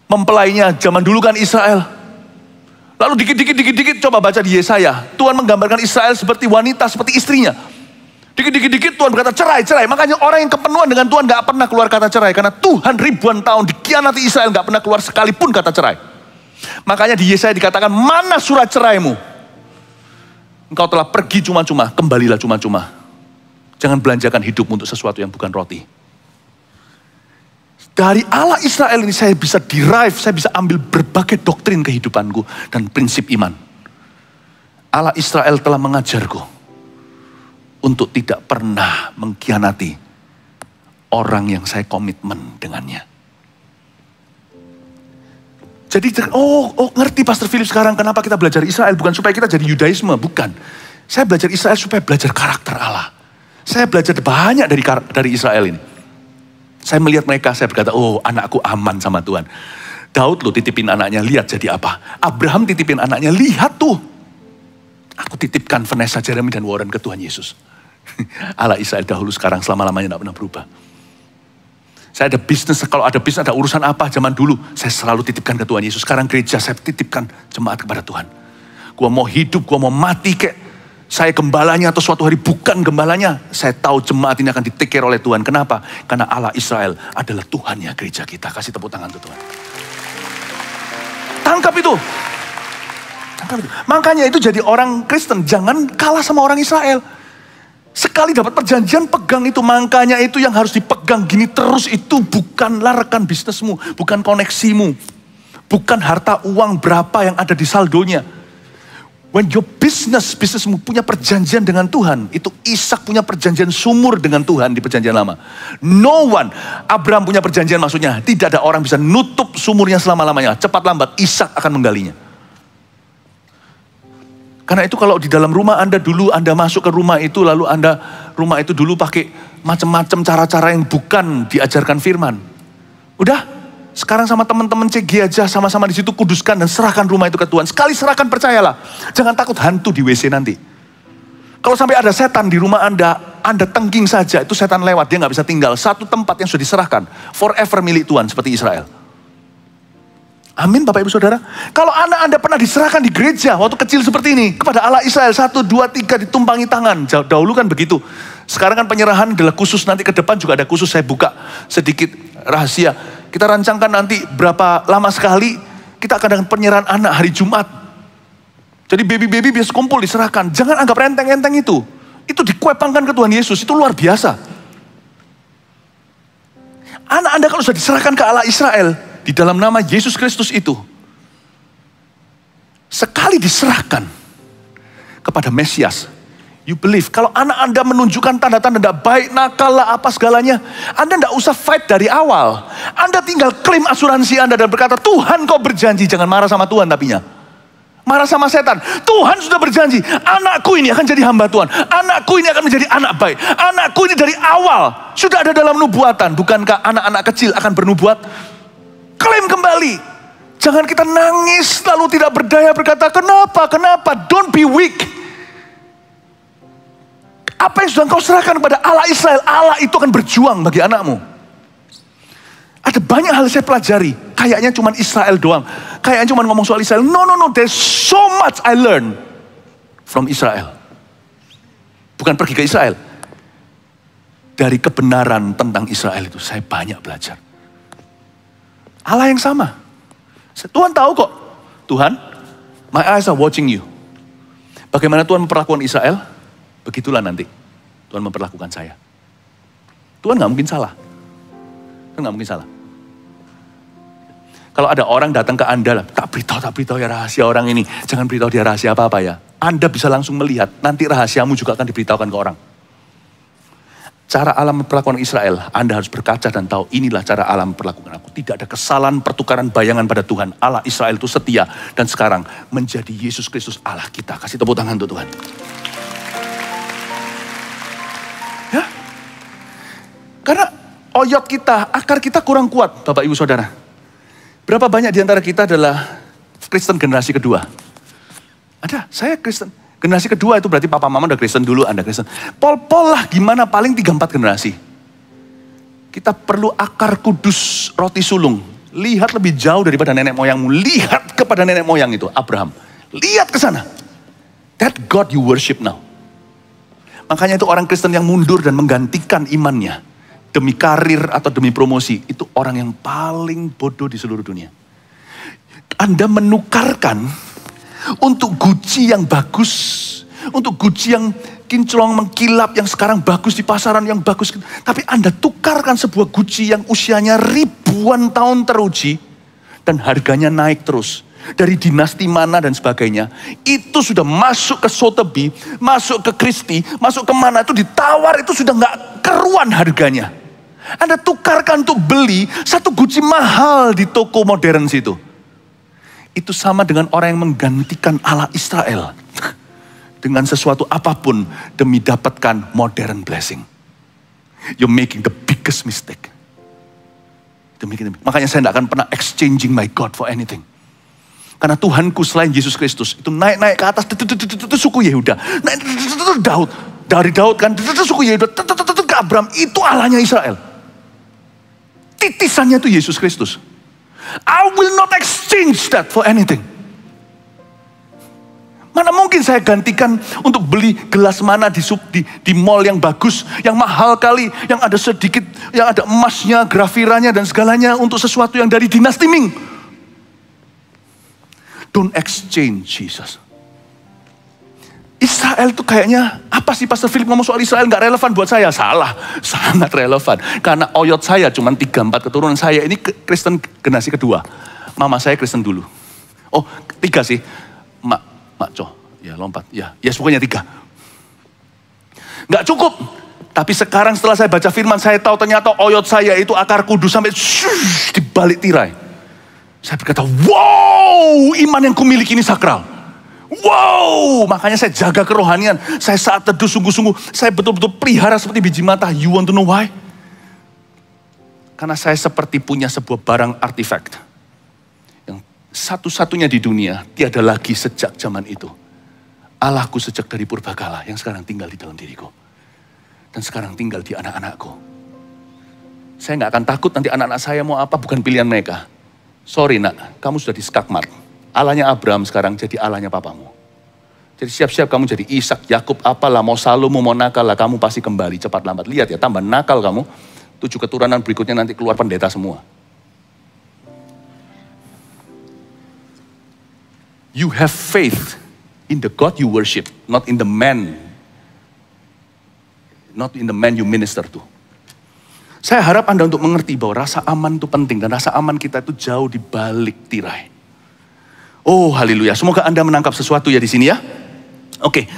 mempelainya. Zaman dulu kan Israel. Lalu dikit-dikit coba baca di Yesaya. Tuhan menggambarkan Israel seperti wanita, seperti istrinya. Dikit-dikit Tuhan berkata cerai. Makanya orang yang kepenuhan dengan Tuhan gak pernah keluar kata cerai. Karena Tuhan ribuan tahun dikhianati Israel gak pernah keluar sekalipun kata cerai. Makanya di Yesaya dikatakan, mana surat ceraimu? Engkau telah pergi cuma-cuma, kembalilah cuma-cuma. Jangan belanjakan hidupmu untuk sesuatu yang bukan roti. Dari Allah Israel ini saya bisa derive, saya bisa ambil berbagai doktrin kehidupanku dan prinsip iman. Allah Israel telah mengajarku untuk tidak pernah mengkhianati orang yang saya komitmen dengannya. Jadi, ngerti Pastor Philip sekarang kenapa kita belajar Israel. Bukan supaya kita jadi Yudaisme, bukan. Saya belajar Israel supaya belajar karakter Allah. Saya belajar banyak dari Israel ini. Saya melihat mereka, saya berkata, oh anakku aman sama Tuhan. Daud lo titipin anaknya, lihat jadi apa. Abraham titipin anaknya, lihat tuh. Aku titipkan Vanessa, Jeremy, dan Warren ke Tuhan Yesus. Allah Israel dahulu, sekarang, selama-lamanya tidak pernah berubah. Saya ada bisnis, kalau ada bisnis, ada urusan apa zaman dulu, saya selalu titipkan ke Tuhan Yesus. Sekarang gereja, saya titipkan jemaat kepada Tuhan. Gua mau hidup, gua mau mati kayak saya gembalanya atau suatu hari bukan gembalanya. Saya tahu jemaat ini akan di-take care oleh Tuhan. Kenapa? Karena Allah Israel adalah Tuhannya gereja kita. Kasih tepuk tangan untuk Tuhan. Tangkap itu. Tangkap itu. Makanya itu jadi orang Kristen. Jangan kalah sama orang Israel. Sekali dapat perjanjian, pegang itu. Makanya itu yang harus dipegang gini terus. Itu bukanlah rekan bisnismu. Bukan koneksimu. Bukan harta uang berapa yang ada di saldonya. When your bisnismu punya perjanjian dengan Tuhan, itu Ishak punya perjanjian sumur dengan Tuhan di perjanjian lama. No one, Abraham punya perjanjian maksudnya, tidak ada orang bisa nutup sumurnya selama-lamanya. Cepat lambat, Ishak akan menggalinya. Karena itu kalau di dalam rumah Anda dulu, Anda masuk ke rumah itu, lalu rumah itu dulu pakai macam-macam cara-cara yang bukan diajarkan firman. Udah? Sekarang sama teman-teman CG aja, sama-sama di situ kuduskan dan serahkan rumah itu ke Tuhan. Sekali serahkan, percayalah. Jangan takut hantu di WC nanti. Kalau sampai ada setan di rumah Anda tengking saja, itu setan lewat, dia gak bisa tinggal. Satu tempat yang sudah diserahkan, forever milik Tuhan, seperti Israel. Amin Bapak Ibu Saudara. Kalau anak Anda pernah diserahkan di gereja, waktu kecil seperti ini, kepada Allah Israel, 1, 2, 3 ditumpangi tangan. Dahulu kan begitu. Sekarang kan penyerahan adalah khusus, nanti ke depan juga ada khusus, saya buka sedikit rahasia. Kita rancangkan nanti berapa lama sekali kita akan dengan penyerahan anak hari Jumat. Jadi baby-baby biasa kumpul diserahkan. Jangan anggap enteng-enteng itu. Itu dikuepangkan ke Tuhan Yesus. Itu luar biasa. Anak Anda kalau sudah diserahkan ke Allah Israel di dalam nama Yesus Kristus itu, sekali diserahkan kepada Mesias, you believe. Kalau anak Anda menunjukkan tanda-tanda tidak baik, nakal lah apa segalanya, Anda tidak usah fight dari awal. Anda tinggal klaim asuransi Anda dan berkata, Tuhan kau berjanji. Jangan marah sama Tuhan tapinya. Marah sama setan. Tuhan sudah berjanji, anakku ini akan jadi hamba Tuhan. Anakku ini akan menjadi anak baik. Anakku ini dari awal sudah ada dalam nubuatan. Bukankah anak-anak kecil akan bernubuat? Klaim kembali. Jangan kita nangis lalu tidak berdaya berkata, kenapa? Don't be weak. Apa yang sudah engkau serahkan kepada Allah Israel, Allah itu akan berjuang bagi anakmu. Ada banyak hal saya pelajari. Kayaknya cuma Israel doang. Kayaknya cuma ngomong soal Israel. No. There's so much I learn from Israel. Bukan pergi ke Israel. Dari kebenaran tentang Israel itu saya banyak belajar. Allah yang sama. Tuhan tahu kok. Tuhan, my eyes are watching you. Bagaimana Tuhan memperlakukan Israel? Begitulah nanti Tuhan memperlakukan saya. Tuhan gak mungkin salah. Tuhan gak mungkin salah. Kalau ada orang datang ke Anda, tak beritahu ya rahasia orang ini. Jangan beritahu dia rahasia apa-apa ya. Anda bisa langsung melihat, nanti rahasiamu juga akan diberitahukan ke orang. cara Allah memperlakukan Israel, Anda harus berkaca dan tahu inilah cara Allah memperlakukan aku. Tidak ada kesalahan pertukaran bayangan pada Tuhan. Allah Israel itu setia dan sekarang menjadi Yesus Kristus Allah kita. Kasih tepuk tangan untuk Tuhan. Ya. Karena oyot kita, akar kita kurang kuat, Bapak Ibu Saudara. Berapa banyak di antara kita adalah Kristen generasi kedua? Ada, saya Kristen. Generasi kedua itu berarti papa mama udah Kristen dulu, Anda Kristen. Pol-pol lah gimana paling 3-4 generasi. Kita perlu akar kudus roti sulung. Lihat lebih jauh daripada nenek moyangmu. Lihat kepada nenek moyang itu, Abraham. Lihat ke sana. That God you worship now. Makanya itu orang Kristen yang mundur dan menggantikan imannya demi karir atau demi promosi, itu orang yang paling bodoh di seluruh dunia. Anda menukarkan untuk Gucci yang bagus, untuk Gucci yang kinclong mengkilap, yang sekarang bagus di pasaran yang bagus. Tapi Anda tukarkan sebuah Gucci yang usianya ribuan tahun teruji dan harganya naik terus. Dari dinasti mana dan sebagainya. Itu sudah masuk ke Sotheby, masuk ke Christie, masuk kemana itu ditawar, itu sudah gak keruan harganya. Anda tukarkan untuk beli satu Gucci mahal di toko modern situ. Itu sama dengan orang yang menggantikan Allah Israel dengan sesuatu apapun demi dapatkan modern blessing. You're making the biggest mistake. Makanya saya tidak akan pernah exchanging my God for anything. Karena Tuhanku selain Yesus Kristus itu naik ke atas itu suku Yehuda. Daud, dari Daud kan suku Yehuda ke Abraham, itu Allahnya Israel. Titisannya itu Yesus Kristus. I will not exchange that for anything. Mana mungkin saya gantikan untuk beli gelas mana di mall yang bagus, yang mahal kali, yang ada sedikit, yang ada emasnya, grafiranya dan segalanya untuk sesuatu yang dari dinasti Ming. Don't exchange Jesus. Israel itu kayaknya, apa sih Pastor Philip ngomong soal Israel gak relevan buat saya? Salah, sangat relevan. Karena oyot saya cuma 3-4 keturunan saya ini Kristen generasi kedua. Mama saya Kristen dulu. Oh 3 sih. Mak Coh, ya lompat. Ya pokoknya 3. Gak cukup. Tapi sekarang setelah saya baca firman, saya tahu ternyata oyot saya itu akar kudus sampai di balik tirai. Saya berkata, wow, iman yang kumiliki ini sakral. Wow, makanya saya jaga kerohanian. Saya saat teduh sungguh-sungguh, saya betul-betul pelihara seperti biji mata. You want to know why? Karena saya seperti punya sebuah barang artifact. Yang satu-satunya di dunia, tiada lagi sejak zaman itu. Allahku sejak dari purbakala yang sekarang tinggal di dalam diriku. Dan sekarang tinggal di anak-anakku. Saya gak akan takut nanti anak-anak saya mau apa, bukan pilihan mereka. Sorry nak, kamu sudah di skakmat. Allahnya Abraham sekarang jadi Allahnya papamu. Jadi siap-siap kamu jadi Ishak, Yakub, apalah, mau Salomo, mau nakal lah, kamu pasti kembali cepat lambat. Lihat ya, tambah nakal kamu, 7 keturunan berikutnya nanti keluar pendeta semua. You have faith in the God you worship, not in the man you minister to. Saya harap Anda untuk mengerti bahwa rasa aman itu penting dan rasa aman kita itu jauh di balik tirai. Oh haleluya, semoga Anda menangkap sesuatu ya di sini ya. Oke,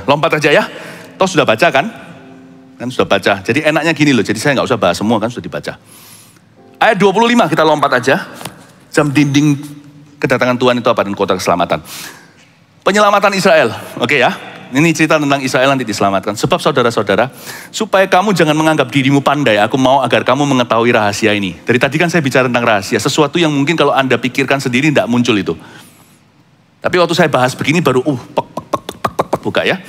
lompat aja ya. Toh sudah baca kan? Kan sudah baca, jadi enaknya gini loh, jadi saya gak usah bahas semua kan sudah dibaca. Ayat 25 kita lompat aja. Jam dinding kedatangan Tuhan itu apa dan kota keselamatan. Penyelamatan Israel, oke ya. Ini cerita tentang Israel nanti diselamatkan. Sebab saudara-saudara, supaya kamu jangan menganggap dirimu pandai, aku mau agar kamu mengetahui rahasia ini. Dari tadi kan saya bicara tentang rahasia, sesuatu yang mungkin kalau Anda pikirkan sendiri tidak muncul itu. Tapi waktu saya bahas begini baru buka ya.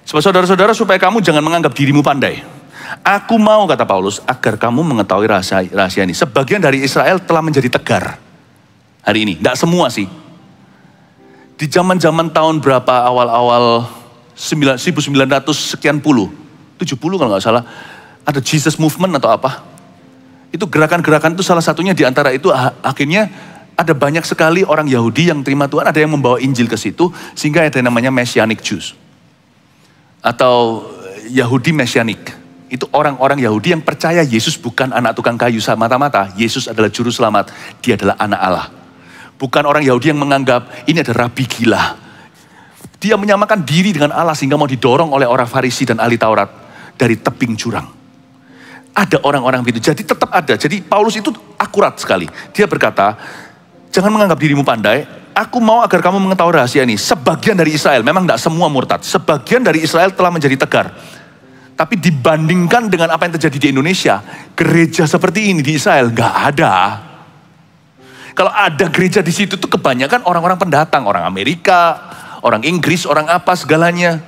Sebab saudara-saudara, supaya kamu jangan menganggap dirimu pandai. Aku mau, kata Paulus, agar kamu mengetahui rahasia ini. Sebagian dari Israel telah menjadi tegar hari ini. Tidak semua sih. Di zaman-zaman tahun berapa awal-awal 1900 sekian puluh, 70 kalau nggak salah, ada Jesus Movement atau apa. Itu gerakan-gerakan itu salah satunya di antara itu akhirnya ada banyak sekali orang Yahudi yang terima Tuhan, ada yang membawa Injil ke situ, sehingga ada yang namanya Messianic Jews. Atau Yahudi Messianic. Itu orang-orang Yahudi yang percaya Yesus bukan anak tukang kayu semata-mata. Yesus adalah juru selamat, dia adalah anak Allah. Bukan orang Yahudi yang menganggap ini ada rabi gila. Dia menyamakan diri dengan Allah sehingga mau didorong oleh orang Farisi dan ahli Taurat dari tebing jurang. Ada orang-orang begitu, jadi tetap ada. Jadi Paulus itu akurat sekali. Dia berkata, jangan menganggap dirimu pandai, aku mau agar kamu mengetahui rahasia ini. Sebagian dari Israel, memang tidak semua murtad, sebagian dari Israel telah menjadi tegar. Tapi dibandingkan dengan apa yang terjadi di Indonesia, gereja seperti ini di Israel nggak ada. Kalau ada gereja di situ tuh kebanyakan orang-orang pendatang, orang Amerika, orang Inggris, orang apa segalanya.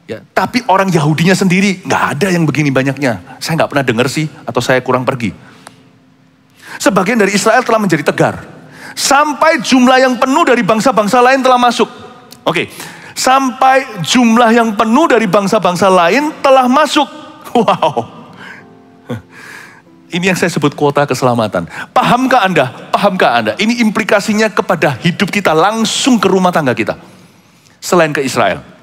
Ya, tapi orang Yahudinya sendiri nggak ada yang begini banyaknya. Saya nggak pernah dengar sih, atau saya kurang pergi. Sebagian dari Israel telah menjadi tegar. Sampai jumlah yang penuh dari bangsa-bangsa lain telah masuk. Oke, sampai jumlah yang penuh dari bangsa-bangsa lain telah masuk. Wow. Ini yang saya sebut kuota keselamatan. Pahamkah Anda? Pahamkah Anda? Ini implikasinya kepada hidup kita, langsung ke rumah tangga kita. Selain ke Israel.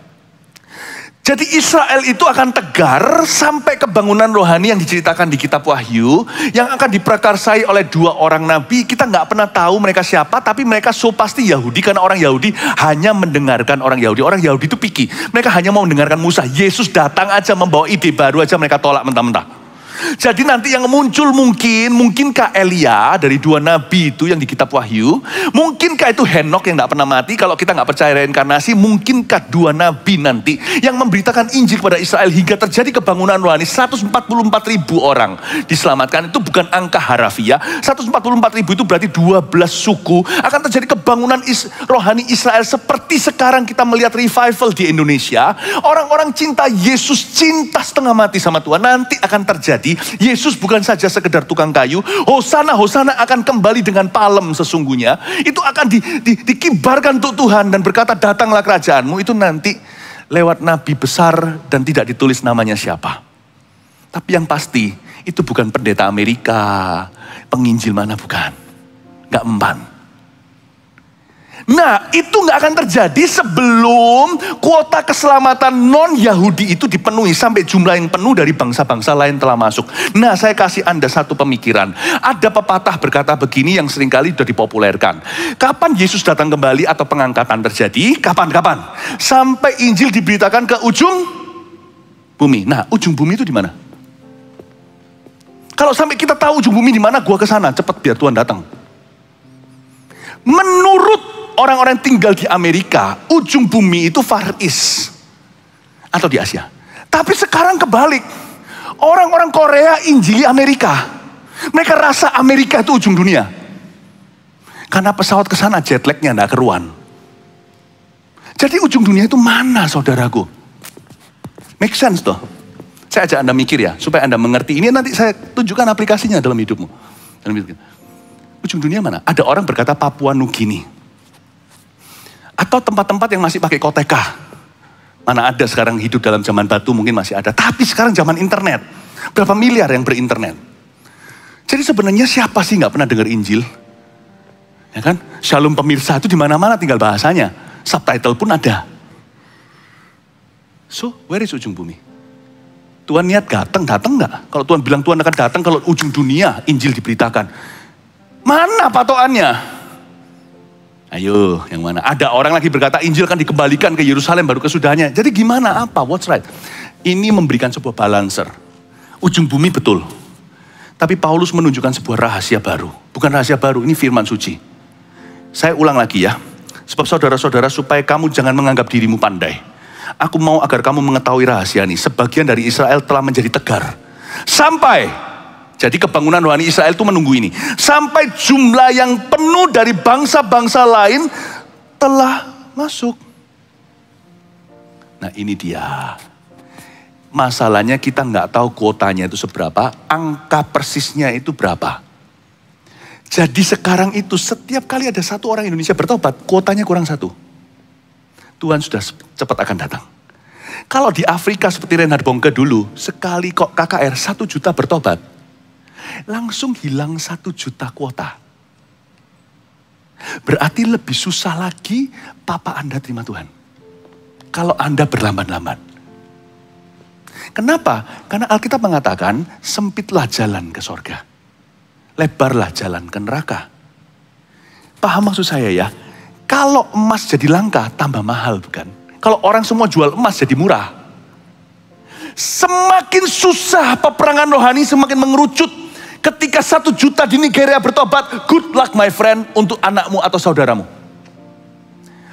Jadi Israel itu akan tegar sampai kebangunan rohani yang diceritakan di kitab Wahyu, yang akan diprakarsai oleh 2 orang nabi. Kita nggak pernah tahu mereka siapa, tapi mereka so pasti Yahudi, karena orang Yahudi hanya mendengarkan orang Yahudi. Orang Yahudi itu picky, mereka hanya mau mendengarkan Musa. Yesus datang aja membawa ide baru aja mereka tolak mentah-mentah. Jadi nanti yang muncul mungkinkah Elia dari 2 nabi itu yang di kitab Wahyu, mungkinkah itu Henok yang tidak pernah mati, kalau kita nggak percaya reinkarnasi, mungkinkah 2 nabi nanti yang memberitakan Injil kepada Israel hingga terjadi kebangunan rohani 144.000 orang diselamatkan. Itu bukan angka harafiah, 144.000 itu berarti 12 suku, akan terjadi kebangunan rohani Israel seperti sekarang kita melihat revival di Indonesia. Orang-orang cinta Yesus, cinta setengah mati sama Tuhan, nanti akan terjadi. Yesus bukan saja sekedar tukang kayu. Hosana, Hosana akan kembali dengan palem sesungguhnya. Itu akan dikibarkan untuk Tuhan dan berkata, datanglah kerajaanmu. Itu nanti lewat nabi besar dan tidak ditulis namanya siapa. Tapi yang pasti itu bukan pendeta Amerika, penginjil mana, bukan. Gak mempan. Nah, itu gak akan terjadi sebelum kuota keselamatan non-Yahudi itu dipenuhi. Sampai jumlah yang penuh dari bangsa-bangsa lain telah masuk. Nah, saya kasih Anda satu pemikiran. Ada pepatah berkata begini yang seringkali sudah dipopulerkan. Kapan Yesus datang kembali atau pengangkatan terjadi? Kapan? Sampai Injil diberitakan ke ujung bumi. Nah, ujung bumi itu di mana? Kalau sampai kita tahu ujung bumi di mana, gua ke sana, cepat biar Tuhan datang. Menurut orang-orang tinggal di Amerika, ujung bumi itu Far East atau di Asia. Tapi sekarang kebalik. Orang-orang Korea injili Amerika. Mereka rasa Amerika itu ujung dunia. Karena pesawat ke sana jet lag-nya enggak keruan. Jadi ujung dunia itu mana, saudaraku? Make sense toh? Saya ajak Anda mikir ya, supaya Anda mengerti. Ini nanti saya tunjukkan aplikasinya dalam hidupmu. Ujung dunia mana? Ada orang berkata Papua Nugini. Atau tempat-tempat yang masih pakai koteka. Mana ada sekarang hidup dalam zaman batu, mungkin masih ada. Tapi sekarang zaman internet. Berapa miliar yang berinternet? Jadi sebenarnya siapa sih nggak pernah dengar Injil? Ya kan? Shalom pemirsa itu di mana-mana tinggal bahasanya. Subtitle pun ada. So, where is ujung bumi? Tuhan niat datang nggak? Kalau Tuhan bilang Tuhan akan datang kalau ujung dunia Injil diberitakan. Mana patokannya? Ayo, yang mana? Ada orang lagi berkata Injil akan dikembalikan ke Yerusalem baru kesudahnya. Jadi gimana? Apa? What's right? Ini memberikan sebuah balancer. Ujung bumi betul. Tapi Paulus menunjukkan sebuah rahasia baru. Bukan rahasia baru, ini firman suci. Saya ulang lagi ya. Sebab saudara-saudara, supaya kamu jangan menganggap dirimu pandai. Aku mau agar kamu mengetahui rahasia ini. Sebagian dari Israel telah menjadi tegar. Jadi kebangunan rohani Israel itu menunggu ini. Sampai jumlah yang penuh dari bangsa-bangsa lain telah masuk. Nah, ini dia. Masalahnya kita nggak tahu kuotanya itu seberapa, angka persisnya itu berapa. Jadi sekarang itu setiap kali ada 1 orang Indonesia bertobat, kuotanya kurang 1. Tuhan sudah cepat akan datang. Kalau di Afrika seperti Reinhard Bonnke dulu, sekali kok KKR 1 juta bertobat, langsung hilang 1 juta kuota. Berarti lebih susah lagi papa Anda terima Tuhan. Kalau Anda berlambat-lambat. Kenapa? Karena Alkitab mengatakan, sempitlah jalan ke sorga. Lebarlah jalan ke neraka. Paham maksud saya ya? Kalau emas jadi langka, tambah mahal bukan? Kalau orang semua jual emas jadi murah. Semakin susah peperangan rohani semakin mengerucut. Ketika 1 juta di Nigeria bertobat, good luck my friend untuk anakmu atau saudaramu.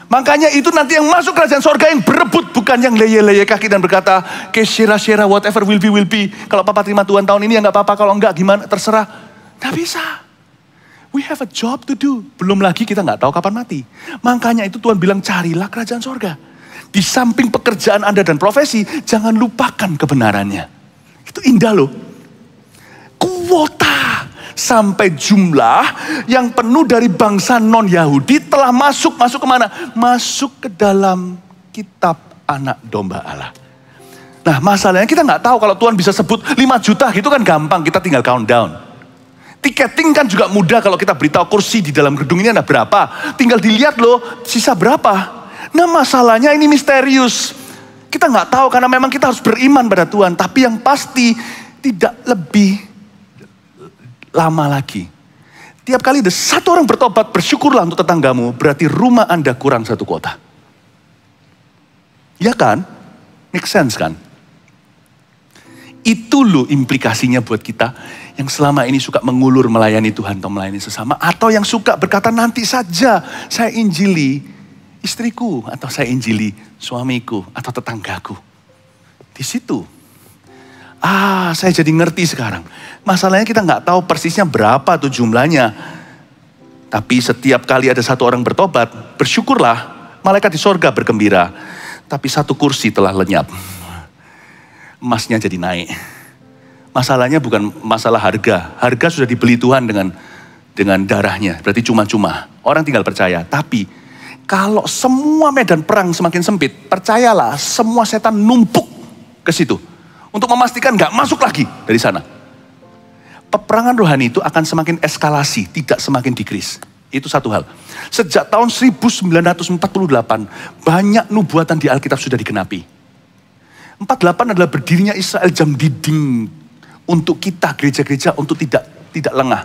Makanya itu nanti yang masuk kerajaan sorga yang berebut, bukan yang leye-leye kaki dan berkata, "Okay, share, whatever will be. Kalau papa terima Tuhan tahun ini ya gak apa-apa, kalau enggak gimana, terserah." Gak bisa. We have a job to do. Belum lagi kita gak tahu kapan mati. Makanya itu Tuhan bilang, carilah kerajaan sorga. Di samping pekerjaan Anda dan profesi, jangan lupakan kebenarannya. Itu indah loh. Kuota. Sampai jumlah yang penuh dari bangsa non-Yahudi telah masuk kemana? Masuk ke dalam kitab anak domba Allah. Nah masalahnya kita nggak tahu kalau Tuhan bisa sebut 5 juta gitu kan gampang, kita tinggal countdown. Tiketing kan juga mudah kalau kita beritahu kursi di dalam gedung ini ada berapa. Tinggal dilihat loh sisa berapa. Nah masalahnya ini misterius. Kita nggak tahu karena memang kita harus beriman pada Tuhan. Tapi yang pasti tidak lebih lama lagi. Tiap kali ada 1 orang bertobat, bersyukurlah untuk tetanggamu, berarti rumah Anda kurang 1 kota. Ya kan? Make sense kan? Itu loh implikasinya buat kita yang selama ini suka mengulur melayani Tuhan atau melayani sesama, atau yang suka berkata nanti saja saya injili istriku, atau saya injili suamiku atau tetanggaku. Di situ. Saya jadi ngerti sekarang. Masalahnya kita nggak tahu persisnya berapa tuh jumlahnya. Tapi setiap kali ada 1 orang bertobat, bersyukurlah, malaikat di sorga bergembira. Tapi 1 kursi telah lenyap. Emasnya jadi naik. Masalahnya bukan masalah harga. Harga sudah dibeli Tuhan dengan darahnya. Berarti cuma-cuma. Orang tinggal percaya. Tapi kalau semua medan perang semakin sempit, percayalah semua setan numpuk ke situ. Untuk memastikan gak masuk lagi dari sana. Peperangan rohani itu akan semakin eskalasi, tidak semakin decrease. Itu satu hal. Sejak tahun 1948, banyak nubuatan di Alkitab sudah digenapi. 48 adalah berdirinya Israel jam dinding untuk kita, gereja-gereja, untuk tidak lengah.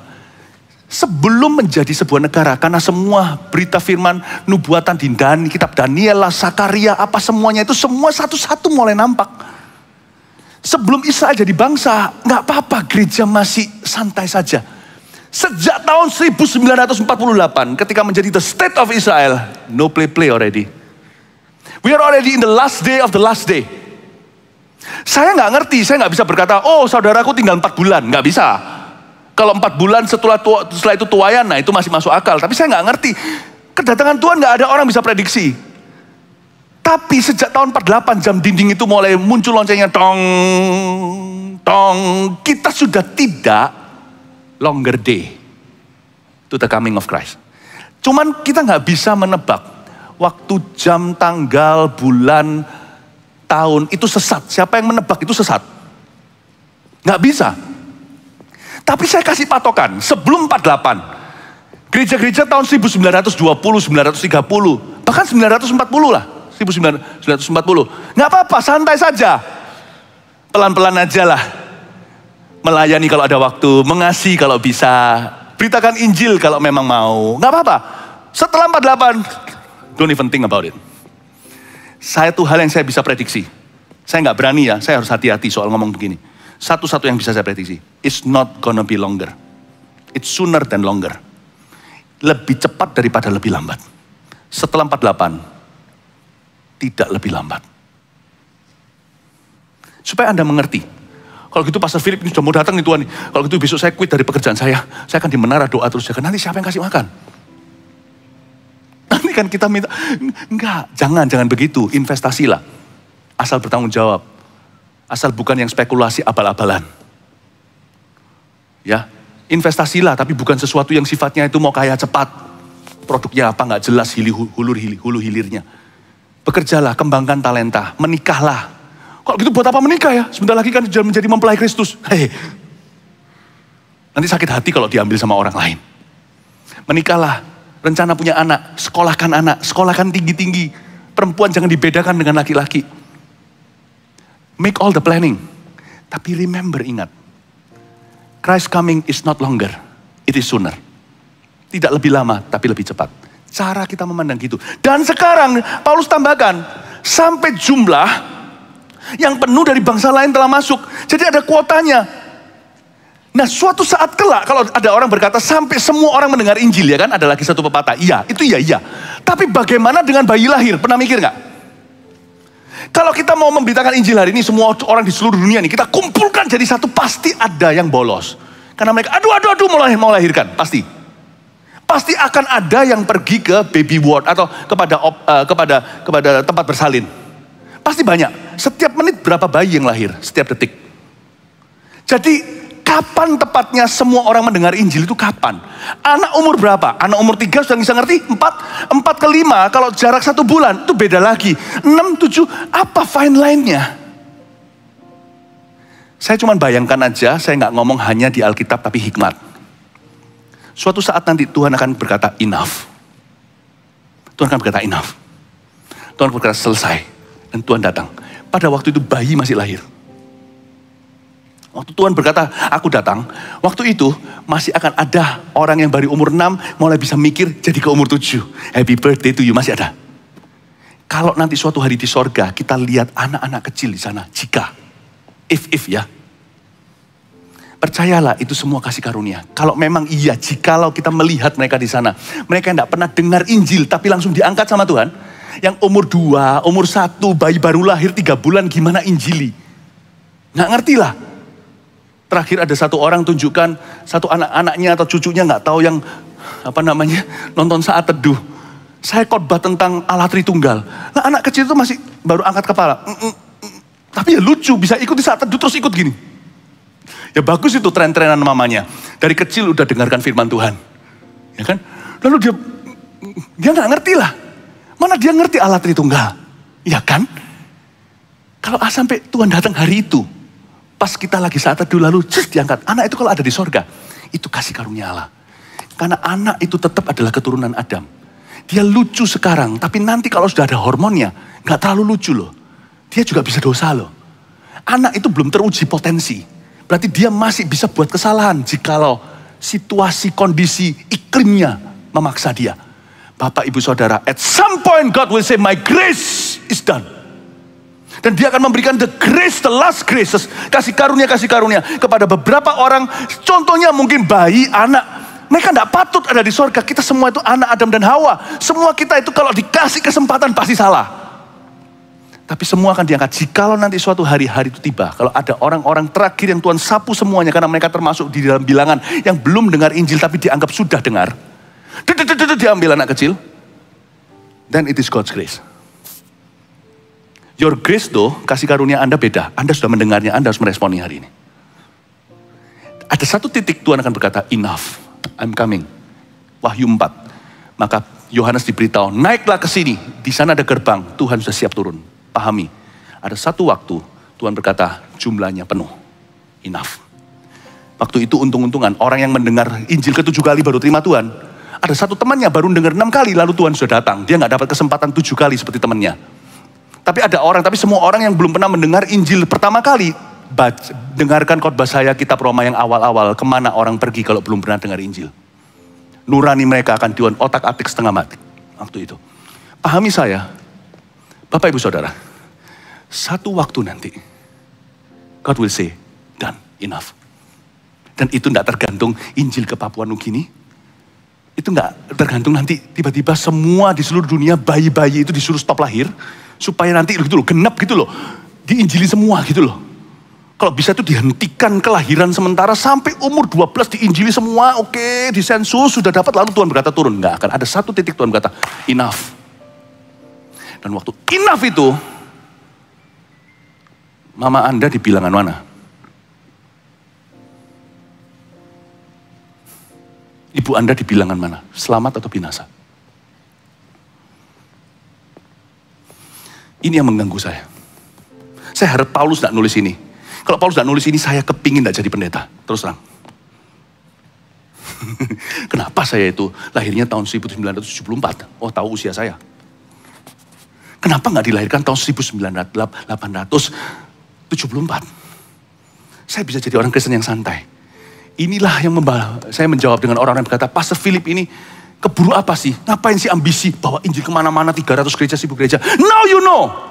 Sebelum menjadi sebuah negara, karena semua berita firman, nubuatan di kitab Daniel, Zakaria, apa semuanya itu semua satu-satu mulai nampak. Sebelum Israel jadi bangsa, gak apa-apa, gereja masih santai saja. Sejak tahun 1948, ketika menjadi the state of Israel, no play already. We are already in the last day of the last day. Saya gak ngerti, saya gak bisa berkata, oh saudaraku tinggal 4 bulan, gak bisa. Kalau 4 bulan setelah itu tuayan, nah itu masih masuk akal. Tapi saya gak ngerti, kedatangan Tuhan gak ada orang bisa prediksi. Tapi sejak tahun 48 jam dinding itu mulai muncul loncengnya tong. Kita sudah tidak longer day to the coming of Christ. Cuman kita nggak bisa menebak waktu, jam, tanggal, bulan, tahun itu sesat. Siapa yang menebak itu sesat? Nggak bisa. Tapi saya kasih patokan sebelum 48. Gereja-gereja tahun 1920, 1930, bahkan 940 lah. 1940. Nggak apa-apa, santai saja. Pelan-pelan aja lah. Melayani kalau ada waktu, mengasihi kalau bisa. Beritakan Injil kalau memang mau. Nggak apa-apa. Setelah 48, don't even think about it. Satu hal yang saya bisa prediksi. Saya nggak berani ya, saya harus hati-hati soal ngomong begini. Satu-satu yang bisa saya prediksi. It's not gonna be longer. It's sooner than longer. Lebih cepat daripada lebih lambat. Setelah 48, tidak lebih lambat. Supaya Anda mengerti. Kalau gitu Pastor Philip ini sudah mau datang nih Tuhan. Kalau gitu besok saya quit dari pekerjaan saya. Saya akan di menara doa terus. Nanti siapa yang kasih makan? Nanti kan kita minta. Enggak, jangan begitu. Investasilah. Asal bertanggung jawab. Asal bukan yang spekulasi abal-abalan. Ya, investasilah tapi bukan sesuatu yang sifatnya itu mau kaya cepat. Produknya apa nggak jelas, hulu hilirnya. Bekerjalah, kembangkan talenta, menikahlah. Kalau gitu buat apa menikah ya? Sebentar lagi kan sudah menjadi mempelai Kristus. Nanti sakit hati kalau diambil sama orang lain. Menikahlah, rencana punya anak, sekolahkan tinggi-tinggi. Perempuan jangan dibedakan dengan laki-laki. Make all the planning. Tapi remember, ingat. Christ coming is not longer, it is sooner. Tidak lebih lama, tapi lebih cepat. Cara kita memandang gitu. Dan sekarang Paulus tambahkan, sampai jumlah yang penuh dari bangsa lain telah masuk. Jadi ada kuotanya. Nah suatu saat kelak kalau ada orang berkata sampai semua orang mendengar Injil ya kan. Ada lagi satu pepatah, iya itu iya. Tapi bagaimana dengan bayi lahir? Pernah mikir gak? Kalau kita mau memberitakan Injil hari ini semua orang di seluruh dunia nih kita kumpulkan jadi satu, pasti ada yang bolos. Karena mereka aduh mau melahirkan, pasti akan ada yang pergi ke baby ward atau kepada tempat bersalin. Pasti banyak. Setiap menit berapa bayi yang lahir setiap detik. Jadi kapan tepatnya semua orang mendengar Injil itu kapan? Anak umur berapa? Anak umur 3 sudah bisa ngerti? 4 ke 5 kalau jarak 1 bulan itu beda lagi. 6, 7 apa fine line-nya? Saya cuma bayangkan aja, saya nggak ngomong hanya di Alkitab tapi hikmat. Suatu saat nanti Tuhan akan berkata enough. Tuhan akan berkata enough. Tuhan berkata selesai. Dan Tuhan datang. Pada waktu itu bayi masih lahir. Waktu Tuhan berkata, aku datang, waktu itu masih akan ada orang yang dari umur 6 mulai bisa mikir jadi ke umur 7. Happy birthday to you, masih ada. Kalau nanti suatu hari di sorga, kita lihat anak-anak kecil di sana, jika, if ya. Percayalah itu semua kasih karunia. Kalau memang iya, jikalau kita melihat mereka di sana, mereka yang tidak pernah dengar Injil, tapi langsung diangkat sama Tuhan. Yang umur 2, umur 1, bayi baru lahir 3 bulan, gimana Injili? Nggak ngerti lah. Terakhir ada satu orang tunjukkan satu anak-anaknya atau cucunya nggak tahu yang nonton saat teduh. Saya khotbah tentang Allah Tritunggal. Nah anak kecil itu masih baru angkat kepala. Tapi ya lucu, bisa ikut di saat teduh terus ikut gini. Ya bagus itu tren-trenan mamanya. Dari kecil udah dengarkan firman Tuhan. Ya kan? Lalu dia nggak ngerti lah. Mana dia ngerti Allah Tritunggal? Ya kan? Kalau sampai Tuhan datang hari itu. Pas kita lagi saat teduh lalu diangkat. Anak itu kalau ada di sorga, itu kasih karunia Allah. Karena anak itu tetap adalah keturunan Adam. Dia lucu sekarang, tapi nanti kalau sudah ada hormonnya, gak terlalu lucu loh. Dia juga bisa dosa loh. Anak itu belum teruji potensi. Berarti dia masih bisa buat kesalahan jikalau situasi, kondisi, iklimnya memaksa dia. Bapak, Ibu, Saudara, at some point God will say, my grace is done. Dan dia akan memberikan the grace, the last graces. Kasih karunia kepada beberapa orang. Contohnya mungkin bayi, anak. Mereka tidak patut ada di sorga. Kita semua itu anak Adam dan Hawa. Semua kita itu kalau dikasih kesempatan pasti salah. Tapi semua akan diangkat. Jikalau nanti suatu hari itu tiba. Kalau ada orang-orang terakhir yang Tuhan sapu semuanya. Karena mereka termasuk di dalam bilangan yang belum dengar Injil tapi dianggap sudah dengar. Diambil anak kecil. Then it is God's grace. Your grace tuh, kasih karunia Anda beda. Anda sudah mendengarnya, Anda harus meresponi hari ini. Ada satu titik Tuhan akan berkata, enough, I'm coming. Wahyu 4. Maka Yohanes diberitahu, naiklah ke sini. Di sana ada gerbang, Tuhan sudah siap turun. Pahami, ada satu waktu Tuhan berkata, jumlahnya penuh. Enough. Waktu itu untung-untungan, orang yang mendengar Injil ke-7 kali baru terima Tuhan. Ada satu temannya baru dengar 6 kali, lalu Tuhan sudah datang. Dia gak dapat kesempatan 7 kali seperti temannya. Tapi semua orang yang belum pernah mendengar Injil pertama kali, dengarkan khotbah saya kitab Roma yang awal-awal, kemana orang pergi kalau belum pernah dengar Injil. Nurani mereka akan Tuhan otak-atik setengah mati. Waktu itu. Pahami saya, Bapak Ibu Saudara, satu waktu nanti, God will say, done, enough. Dan itu tidak tergantung Injil ke Papua Nugini. Itu tidak tergantung nanti tiba-tiba semua di seluruh dunia bayi-bayi itu disuruh stop lahir. Supaya nanti gitu loh, genap gitu loh. Diinjili semua gitu loh. Kalau bisa itu dihentikan kelahiran sementara sampai umur 12 diinjili semua. Oke, disensus, sudah dapat lalu Tuhan berkata turun. Enggak akan ada satu titik Tuhan berkata enough. Dan waktu enough itu, mama Anda di bilangan mana? Ibu Anda di bilangan mana? Selamat atau binasa? Ini yang mengganggu saya. Saya harap Paulus tidak nulis ini. Kalau Paulus tidak nulis ini, saya kepingin tidak jadi pendeta. Terus terang. Kenapa saya itu lahirnya tahun 1974? Oh, tahu usia saya. Kenapa nggak dilahirkan tahun 1874? Saya bisa jadi orang Kristen yang santai. Inilah yang saya menjawab dengan orang yang berkata, Pastor Philip ini keburu apa sih? Ngapain sih ambisi bawa Injil kemana-mana 300 gereja, 1000 gereja? Now you know.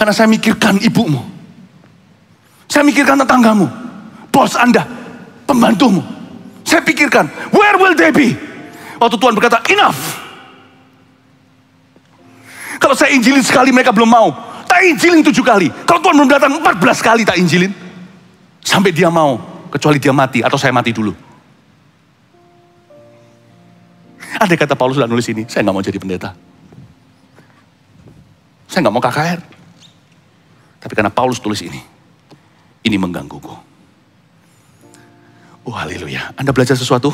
Karena saya mikirkan ibumu. Saya mikirkan tetanggamu, bos Anda, pembantumu. Saya pikirkan, where will they be? Waktu Tuhan berkata, enough. Kalau saya injilin sekali mereka belum mau, tak injilin 7 kali. Kalau Tuhan belum datang 14 kali tak injilin. Sampai dia mau, kecuali dia mati atau saya mati dulu. Andai kata Paulus sudah nulis ini, saya nggak mau jadi pendeta. Saya nggak mau KKR. Tapi karena Paulus tulis ini menggangguku. Oh haleluya. Anda belajar sesuatu?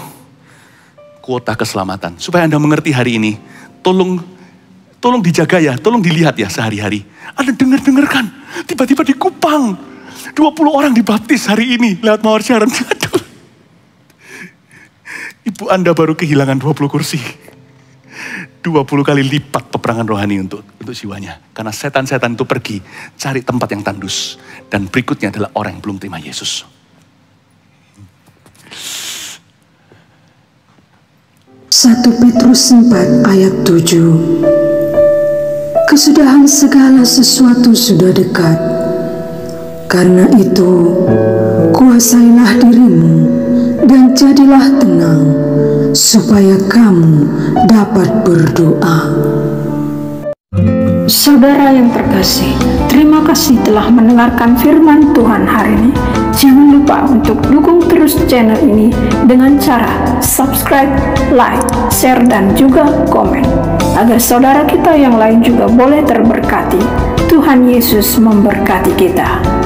Kuota keselamatan. Supaya Anda mengerti hari ini, tolong dijaga ya, tolong dilihat ya sehari-hari. Anda dengarkan, tiba-tiba di Kupang, 20 orang dibaptis hari ini lewat Mawar Siaran. Aduh. Ibu Anda baru kehilangan 20 kursi. 20 kali lipat peperangan rohani untuk jiwanya. Karena setan-setan itu pergi cari tempat yang tandus. Dan berikutnya adalah orang yang belum terima Yesus.
1 Petrus 4 ayat 7. Kesudahan segala sesuatu sudah dekat. Karena itu, kuasailah dirimu dan jadilah tenang, supaya kamu dapat berdoa.
Saudara yang terkasih, terima kasih telah mendengarkan firman Tuhan hari ini. Jangan lupa untuk dukung terus channel ini dengan cara subscribe, like, share, dan juga komen. Agar saudara kita yang lain juga boleh terberkati. Tuhan Yesus memberkati kita.